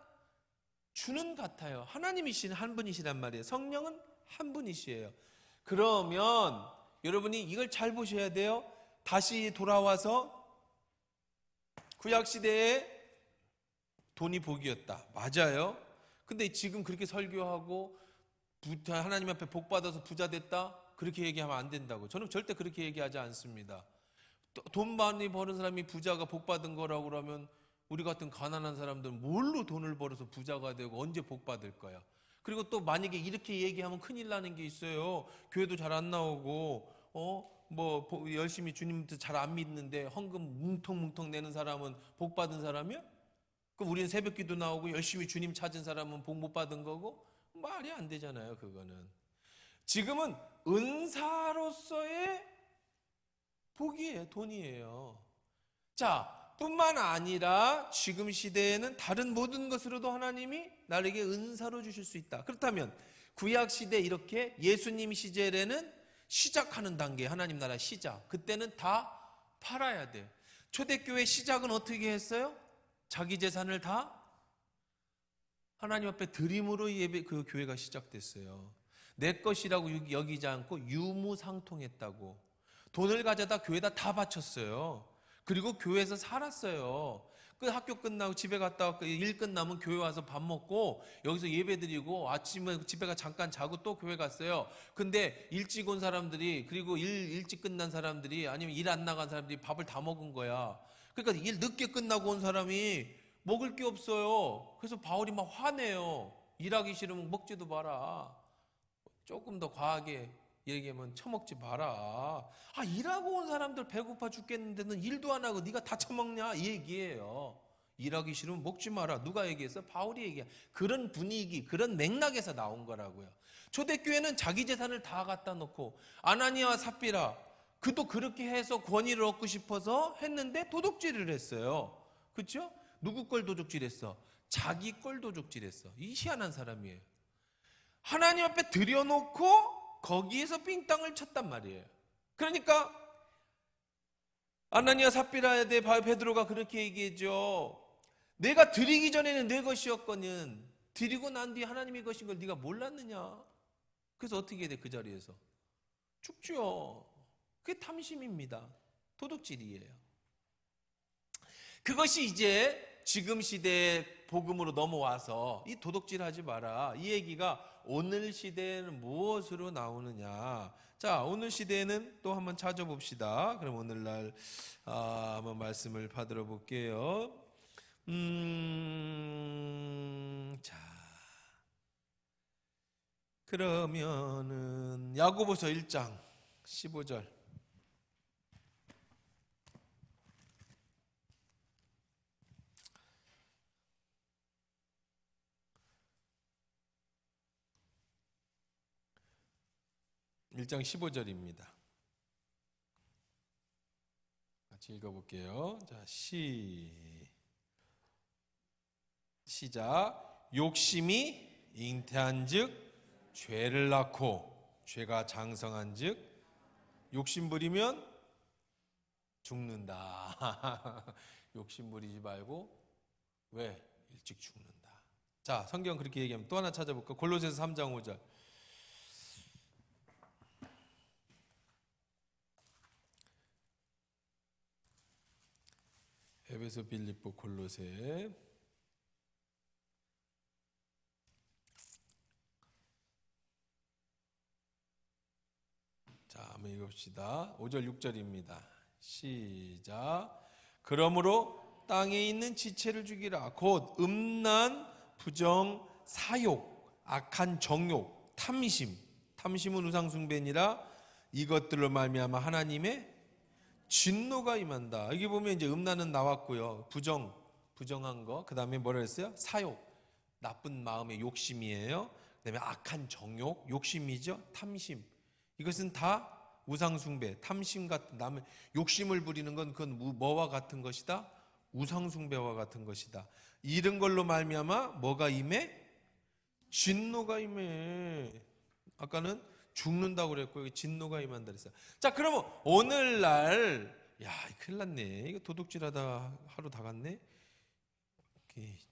[SPEAKER 1] 주는 같아요. 하나님이신 한 분이시란 말이에요. 성령은 한 분이시에요. 그러면 여러분이 이걸 잘 보셔야 돼요. 다시 돌아와서 구약시대에 돈이 복이었다. 맞아요. 근데 지금 그렇게 설교하고 하나님 앞에 복 받아서 부자 됐다. 그렇게 얘기하면 안 된다고. 저는 절대 그렇게 얘기하지 않습니다. 돈 많이 버는 사람이 부자가 복 받은 거라고 그러면 우리 같은 가난한 사람들은 뭘로 돈을 벌어서 부자가 되고 언제 복 받을 거야. 그리고 또 만약에 이렇게 얘기하면 큰일 나는 게 있어요. 교회도 잘 안 나오고 뭐 열심히 주님도 잘 안 믿는데 헌금 뭉텅뭉텅 내는 사람은 복 받은 사람이야? 그럼 우리는 새벽기도 나오고 열심히 주님 찾은 사람은 복 못 받은 거고? 말이 안 되잖아요. 그거는 지금은 은사로서의 복이에요. 돈이에요. 자, 뿐만 아니라 지금 시대에는 다른 모든 것으로도 하나님이 나에게 은사로 주실 수 있다. 그렇다면 구약 시대 이렇게 예수님 시절에는 시작하는 단계, 하나님 나라 시작. 그때는 다 팔아야 돼. 초대교회 시작은 어떻게 했어요? 자기 재산을 다 하나님 앞에 드림으로 그 교회가 시작됐어요. 내 것이라고 여기지 않고 유무상통했다고. 돈을 가져다 교회에다 다 바쳤어요. 그리고 교회에서 살았어요. 그 학교 끝나고 집에 갔다 일 끝나면 교회 와서 밥 먹고 여기서 예배 드리고 아침에 집에 가 잠깐 자고 또 교회 갔어요. 근데 일찍 온 사람들이 그리고 일찍 끝난 사람들이 아니면 일 안 나간 사람들이 밥을 다 먹은 거야. 그러니까 일 늦게 끝나고 온 사람이 먹을 게 없어요. 그래서 바울이 막 화내요. 일하기 싫으면 먹지도 마라. 조금 더 과하게 얘기하면 처먹지 마라. 일하고 온 사람들 배고파 죽겠는데는 일도 안 하고 네가 다 처먹냐? 이 얘기예요. 일하기 싫으면 먹지 마라. 누가 얘기했어? 바울이 얘기해. 그런 분위기, 그런 맥락에서 나온 거라고요. 초대교회는 자기 재산을 다 갖다 놓고 아나니아와 삽비라 그도 그렇게 해서 권위를 얻고 싶어서 했는데 도둑질을 했어요. 그렇죠? 누구 걸 도둑질했어? 자기 걸 도둑질했어. 이 희한한 사람이에요. 하나님 앞에 들여놓고 거기에서 삥땅을 쳤단 말이에요. 그러니까 아나니아 삽비라에 대해 베드로가 그렇게 얘기했죠. 내가 드리기 전에는 내 것이었거든. 드리고 난 뒤에 하나님의 것인 걸 네가 몰랐느냐. 그래서 어떻게 해야 돼? 그 자리에서 죽죠. 그게 탐심입니다. 도둑질이에요. 그것이 이제 지금 시대의 복음으로 넘어와서 이 도둑질하지 마라. 이 얘기가 오늘 시대에는 무엇으로 나오느냐. 자, 오늘 시대에는 또 한번 찾아봅시다. 그럼 오늘날 한번 말씀을 받들어 볼게요. 자, 그러면은 야고보서 1장 15절. (1장 15절입니다) 같이 읽어볼게요. 자, 시작. 욕심이 잉태한즉 죄를 낳고 죄가 장성한즉 욕심 부리면 죽는다. 욕심 부리지 말고 왜? 일찍 죽는다. 자, 성경 그렇게 얘기하면 또 하나 찾아볼까? 골로새서 3장 5절. 에베소, 빌립보, 골로새. 자, 한번 읽읍시다. 5절 6절입니다. 시작. 그러므로 땅에 있는 지체를 죽이라. 곧 음란, 부정, 사욕, 악한 정욕, 탐심. 탐심은 우상 숭배니라. 이것들로 말미암아 하나님의 진노가 임한다. 여기 보면 이제 음란은 나왔고요. 부정한 거. 그 다음에 뭐라 했어요? 사욕, 나쁜 마음의 욕심이에요. 그 다음에 악한 정욕, 욕심이죠. 탐심. 이것은 다 우상 숭배, 탐심 같은 남의 욕심을 부리는 건 그건 뭐와 같은 것이다? 우상 숭배와 같은 것이다. 이런 걸로 말미암아 뭐가 임해? 진노가 임해. 아까는 죽는다고 그랬고 여기 진노가 임한다 그랬어요. 자, 그러면 오늘날 큰일 났네. 이거 도둑질하다 하루 다 갔네.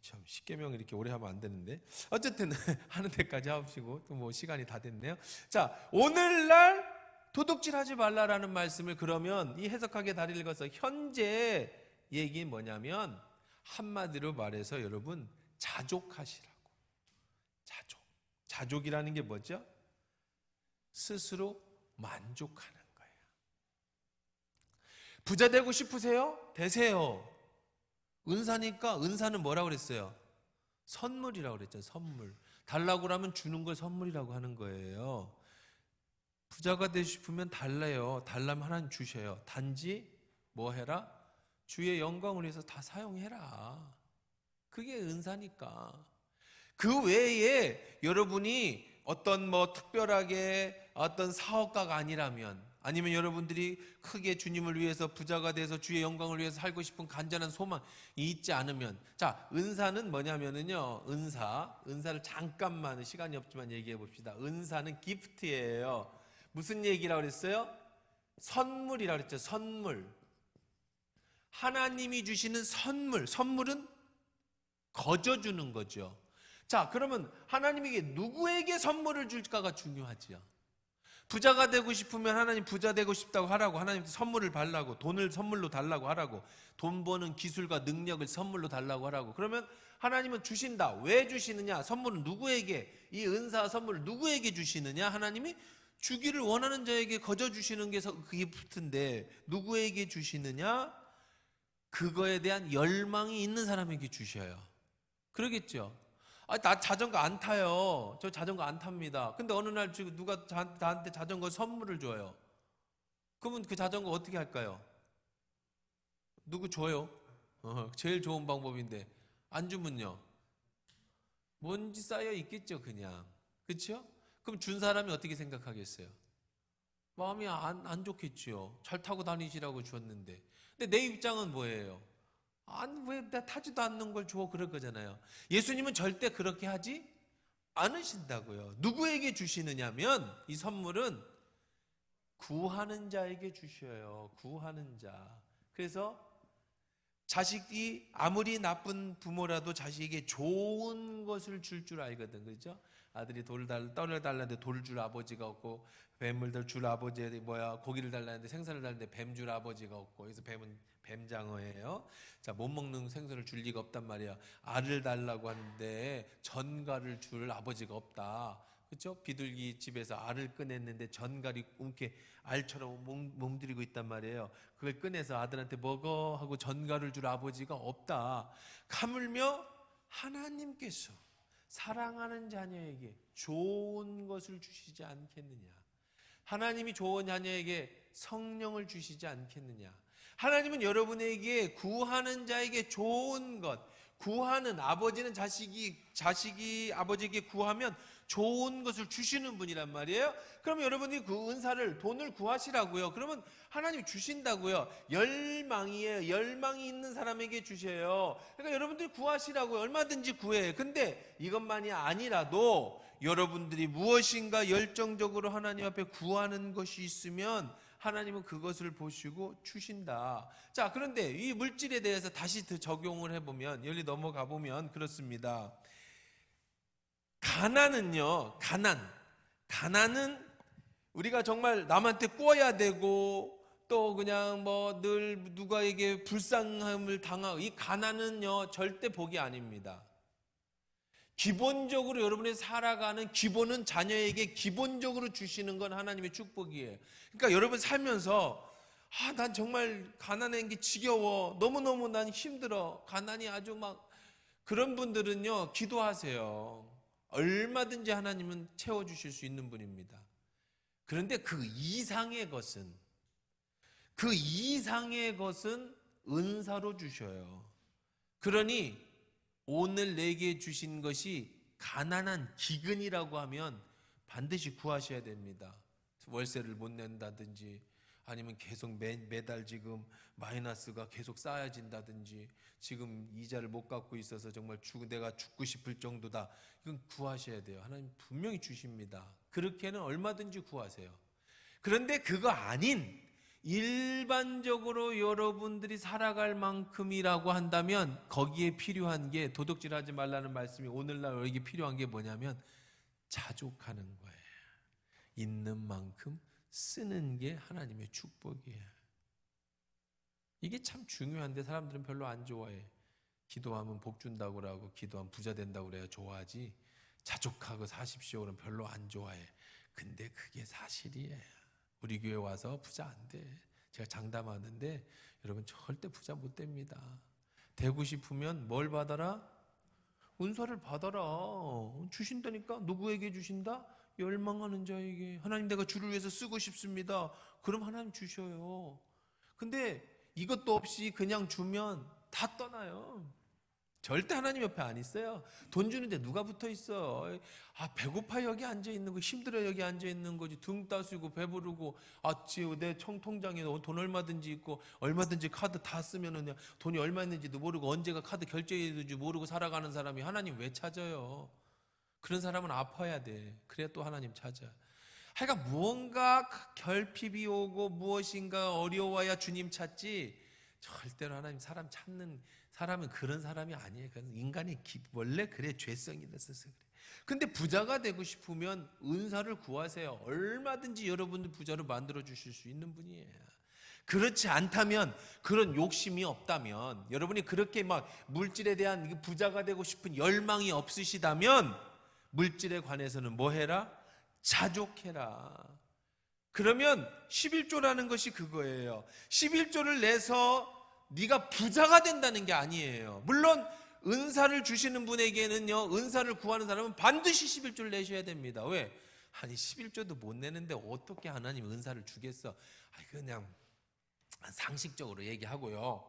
[SPEAKER 1] 참 십계명 이렇게 오래 하면 안 되는데 어쨌든 하는 데까지 하시고 또 뭐 시간이 다 됐네요. 자, 오늘날 도둑질하지 말라라는 말씀을 그러면 이 해석하게 다리를 읽어서 현재 얘기 뭐냐면 한마디로 말해서 여러분 자족하시라고. 자족이라는 게 뭐죠? 스스로 만족하는 거예요. 부자 되고 싶으세요? 되세요. 은사니까, 은사는 뭐라고 그랬어요? 선물이라고 그랬잖아요. 선물. 달라고 하면 주는 걸 선물이라고 하는 거예요. 부자가 되고 싶으면 달래요. 달라면 하나님 주셔요. 단지 뭐 해라? 주의 영광을 위해서 다 사용해라. 그게 은사니까. 그 외에 여러분이 어떤 뭐 특별하게 어떤 사업가가 아니라면, 아니면 여러분들이 크게 주님을 위해서 부자가 돼서 주의 영광을 위해서 살고 싶은 간절한 소망이 있지 않으면, 자, 은사는 뭐냐면은요, 은사를 잠깐만, 시간이 없지만 얘기해 봅시다. 은사는 기프트예요. 무슨 얘기라고 그랬어요? 선물이라고 그랬죠. 선물. 하나님이 주시는 선물. 선물은 거저주는 거죠. 자, 그러면 하나님에게 누구에게 선물을 줄까가 중요하지요. 부자가 되고 싶으면 하나님 부자 되고 싶다고 하라고, 하나님께 선물을 달라고, 돈을 선물로 달라고 하라고, 돈 버는 기술과 능력을 선물로 달라고 하라고. 그러면 하나님은 주신다. 왜 주시느냐? 선물은 누구에게, 이 은사 선물을 누구에게 주시느냐? 하나님이 주기를 원하는 자에게 거저 주시는 게 기프트인데, 누구에게 주시느냐? 그거에 대한 열망이 있는 사람에게 주셔요. 그러겠죠? 나 자전거 안 타요. 저 자전거 안 탑니다. 근데 어느 날 지금 누가 나한테 자전거 선물을 줘요. 그러면 그 자전거 어떻게 할까요? 누구 줘요? 제일 좋은 방법인데 안 주면요, 먼지 쌓여 있겠죠, 그냥. 그렇죠? 그럼 준 사람이 어떻게 생각하겠어요? 마음이 안 좋겠죠. 잘 타고 다니시라고 주었는데. 근데 내 입장은 뭐예요? 왜 나 타지도 않는 걸 줘? 그럴 거잖아요. 예수님은 절대 그렇게 하지 않으신다고요. 누구에게 주시느냐면, 이 선물은 구하는 자에게 주셔요. 구하는 자. 그래서 자식이 아무리 나쁜 부모라도 자식에게 좋은 것을 줄 알거든. 그렇죠? 아들이 떡을 달라는데 돌을 줄 아버지가 없고, 뱀을 줄 아버지, 고기를 달라는데 생선을 달라는데 뱀 줄 아버지가 없고, 그래서 뱀은 뱀장어예요. 자, 못 먹는 생선을 줄 리가 없단 말이야. 알을 달라고 하는데 전갈을 줄 아버지가 없다. 그렇죠? 비둘기 집에서 알을 꺼냈는데 전갈이 이렇게 알처럼 몸들이고 있단 말이에요. 그걸 꺼내서 아들한테 먹어 하고 전갈을 줄 아버지가 없다. 하물며 하나님께서 사랑하는 자녀에게 좋은 것을 주시지 않겠느냐. 하나님이 좋은 자녀에게 성령을 주시지 않겠느냐. 하나님은 여러분에게 구하는 자에게 좋은 것, 구하는, 아버지는 자식이 아버지에게 구하면 좋은 것을 주시는 분이란 말이에요. 그럼 여러분이 그 은사를, 돈을 구하시라고요. 그러면 하나님이 주신다고요. 열망이에요. 열망이 있는 사람에게 주셔요. 그러니까 여러분들이 구하시라고요. 얼마든지 구해. 근데 이것만이 아니라도 여러분들이 무엇인가 열정적으로 하나님 앞에 구하는 것이 있으면 하나님은 그것을 보시고 주신다. 자, 그런데 이 물질에 대해서 다시 더 적용을 해보면, 여기 넘어가 보면 그렇습니다. 가난은요, 가난은 우리가 정말 남한테 꿔야 되고, 또 그냥 뭐 늘 누가에게 불쌍함을 당하고, 이 가난은요 절대 복이 아닙니다. 기본적으로 여러분이 살아가는 기본은 자녀에게 기본적으로 주시는 건 하나님의 축복이에요. 그러니까 여러분 살면서 난 정말 가난한 게 지겨워, 너무너무 난 힘들어, 가난이 아주 막, 그런 분들은요 기도하세요. 얼마든지 하나님은 채워주실 수 있는 분입니다. 그런데 그 이상의 것은 은사로 주셔요. 그러니 오늘 내게 주신 것이 가난한 기근이라고 하면 반드시 구하셔야 됩니다. 월세를 못 낸다든지, 아니면 계속 매달 지금 마이너스가 계속 쌓여진다든지, 지금 이자를 못 갚고 있어서 정말 내가 죽고 싶을 정도다. 이건 구하셔야 돼요. 하나님 분명히 주십니다. 그렇게는 얼마든지 구하세요. 그런데 그거 아닌 일반적으로 여러분들이 살아갈 만큼이라고 한다면, 거기에 필요한 게, 도둑질하지 말라는 말씀이 오늘날 여기 필요한 게 뭐냐면 자족하는 거예요. 있는 만큼 쓰는 게 하나님의 축복이에요. 이게 참 중요한데 사람들은 별로 안 좋아해. 기도하면 복 준다고 그러고, 기도하면 부자 된다고 그래야 좋아하지, 자족하고 사십시오 그러면 별로 안 좋아해. 근데 그게 사실이에요. 우리 교회 와서 부자 안 돼. 제가 장담하는데 여러분 절대 부자 못 됩니다. 되고 싶으면 뭘 받아라? 은사를 받아라. 주신다니까. 누구에게 주신다? 열망하는 자에게. 하나님, 내가 주를 위해서 쓰고 싶습니다. 그럼 하나님 주셔요. 근데 이것도 없이 그냥 주면 다 떠나요. 절대 하나님 옆에 안 있어요. 돈 주는데 누가 붙어 있어? 배고파 여기 앉아 있는 거, 힘들어 여기 앉아 있는 거지. 등 따스고 배부르고, 내 통장에 돈 얼마든지 있고, 얼마든지 카드 다 쓰면은 돈이 얼마 있는지도 모르고, 언제가 카드 결제해야지 모르고 살아가는 사람이 하나님 왜 찾아요? 그런 사람은 아파야 돼. 그래야 또 하나님 찾아. 하여간 무언가 결핍이 오고 무엇인가 어려워야 주님 찾지, 절대로 하나님 사람 찾는 사람은 그런 사람이 아니에요. 인간이 원래 그래, 죄성이 있어서 그래. 근데 부자가 되고 싶으면 은사를 구하세요. 얼마든지 여러분들 부자로 만들어 주실 수 있는 분이에요. 그렇지 않다면, 그런 욕심이 없다면, 여러분이 그렇게 막 물질에 대한 부자가 되고 싶은 열망이 없으시다면, 물질에 관해서는 뭐 해라? 자족해라. 그러면 11조라는 것이 그거예요. 11조를 내서 네가 부자가 된다는 게 아니에요. 물론 은사를 주시는 분에게는요, 은사를 구하는 사람은 반드시 11조를 내셔야 됩니다. 왜? 아니 11조도 못 내는데 어떻게 하나님 은사를 주겠어? 그냥 상식적으로 얘기하고요.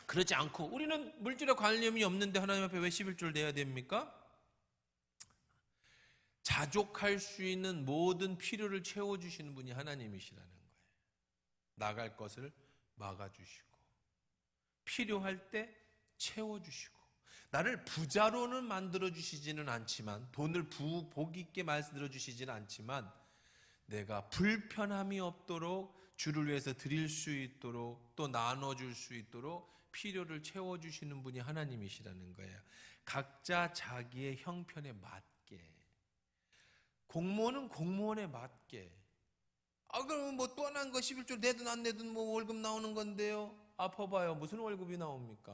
[SPEAKER 1] 그렇지 않고, 우리는 물질에 관념이 없는데 하나님 앞에 왜 11조를 내야 됩니까? 자족할 수 있는 모든 필요를 채워주시는 분이 하나님이시라는 거예요. 나갈 것을 막아주시고, 필요할 때 채워주시고, 나를 부자로는 만들어주시지는 않지만, 돈을 복 있게 만들어주시지는 않지만, 내가 불편함이 없도록 주를 위해서 드릴 수 있도록, 또 나눠줄 수 있도록 필요를 채워주시는 분이 하나님이시라는 거예요. 각자 자기의 형편에 맞게. 공무원은 공무원에 맞게. 그럼 뭐 떠난 거 11조 내든 안 내든 뭐 월급 나오는 건데요. 아파봐요. 무슨 월급이 나옵니까?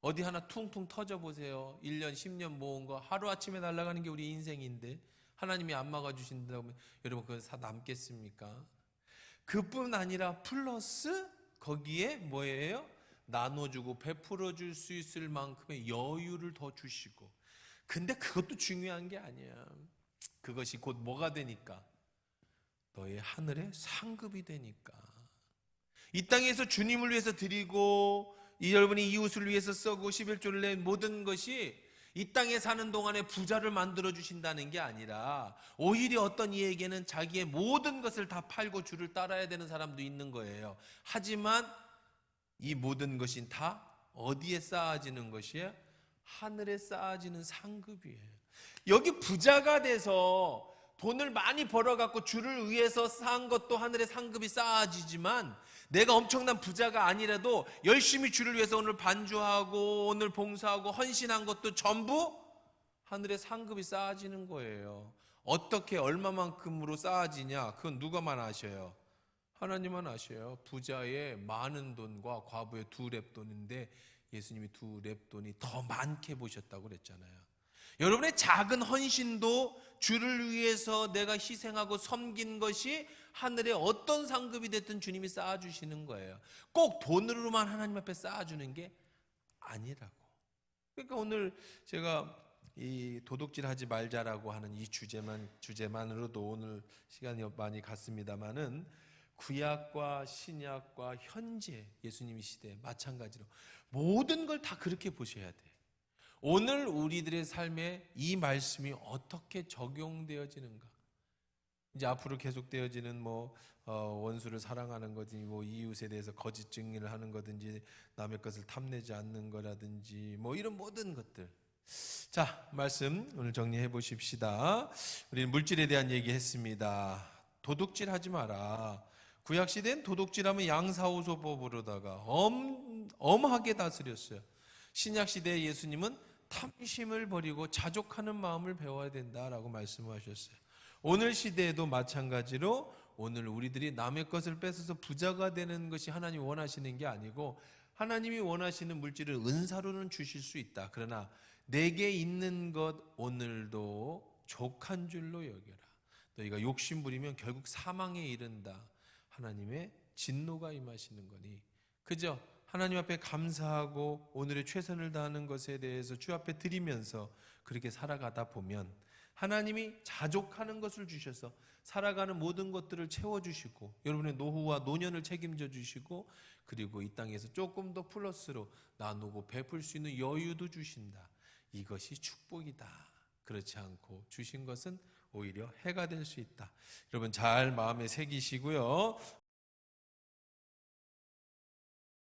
[SPEAKER 1] 어디 하나 퉁퉁 터져보세요. 1년, 10년 모은 거 하루아침에 날아가는 게 우리 인생인데, 하나님이 안 막아주신다고 하면 여러분 그거 다 남겠습니까? 그뿐 아니라 플러스 거기에 뭐예요? 나눠주고 베풀어줄 수 있을 만큼의 여유를 더 주시고. 근데 그것도 중요한 게 아니야. 그것이 곧 뭐가 되니까? 너의 하늘의 상급이 되니까. 이 땅에서 주님을 위해서 드리고, 여러분이 이웃을 위해서 쓰고 11조를 낸 모든 것이 이 땅에 사는 동안에 부자를 만들어 주신다는 게 아니라, 오히려 어떤 이에게는 자기의 모든 것을 다 팔고 주를 따라야 되는 사람도 있는 거예요. 하지만 이 모든 것이 다 어디에 쌓아지는 것이에요? 하늘에 쌓아지는 상급이에요. 여기 부자가 돼서 돈을 많이 벌어갖고 주를 위해서 쌓은 것도 하늘의 상급이 쌓아지지만, 내가 엄청난 부자가 아니라도 열심히 주를 위해서 오늘 반주하고 오늘 봉사하고 헌신한 것도 전부 하늘의 상급이 쌓아지는 거예요. 어떻게 얼마만큼으로 쌓아지냐? 그건 누가만 아셔요? 하나님만 아셔요. 부자의 많은 돈과 과부의 2렙돈인데 예수님이 2렙돈이 더 많게 보셨다고 그랬잖아요. 여러분의 작은 헌신도 주를 위해서 내가 희생하고 섬긴 것이 하늘에 어떤 상급이 됐든 주님이 쌓아주시는 거예요. 꼭 돈으로만 하나님 앞에 쌓아주는 게 아니라고. 그러니까 오늘 제가 이 도둑질하지 말자라고 하는 이 주제만으로도 오늘 시간이 많이 갔습니다만은, 구약과 신약과 현재 예수님의 시대 마찬가지로 모든 걸 다 그렇게 보셔야 돼. 오늘 우리들의 삶에 이 말씀이 어떻게 적용되어지는가? 이제 앞으로 계속되어지는 원수를 사랑하는 거든지, 이웃에 대해서 거짓 증언을 하는 거든지, 남의 것을 탐내지 않는 거라든지, 이런 모든 것들. 자, 말씀 오늘 정리해 보십시다. 우리는 물질에 대한 얘기 했습니다. 도둑질 하지 마라. 구약 시대엔 도둑질하면 양사오소법으로다가 엄하게 다스렸어요. 신약 시대에 예수님은 탐심을 버리고 자족하는 마음을 배워야 된다라고 말씀하셨어요. 오늘 시대에도 마찬가지로 오늘 우리들이 남의 것을 뺏어서 부자가 되는 것이 하나님이 원하시는 게 아니고, 하나님이 원하시는 물질을 은사로는 주실 수 있다. 그러나 내게 있는 것 오늘도 족한 줄로 여겨라. 너희가 욕심 부리면 결국 사망에 이른다. 하나님의 진노가 임하시는 거니. 그죠? 하나님 앞에 감사하고 오늘의 최선을 다하는 것에 대해서 주 앞에 드리면서 그렇게 살아가다 보면 하나님이 자족하는 것을 주셔서 살아가는 모든 것들을 채워주시고 여러분의 노후와 노년을 책임져 주시고 그리고 이 땅에서 조금 더 플러스로 나누고 베풀 수 있는 여유도 주신다. 이것이 축복이다. 그렇지 않고 주신 것은 오히려 해가 될 수 있다. 여러분 잘 마음에 새기시고요.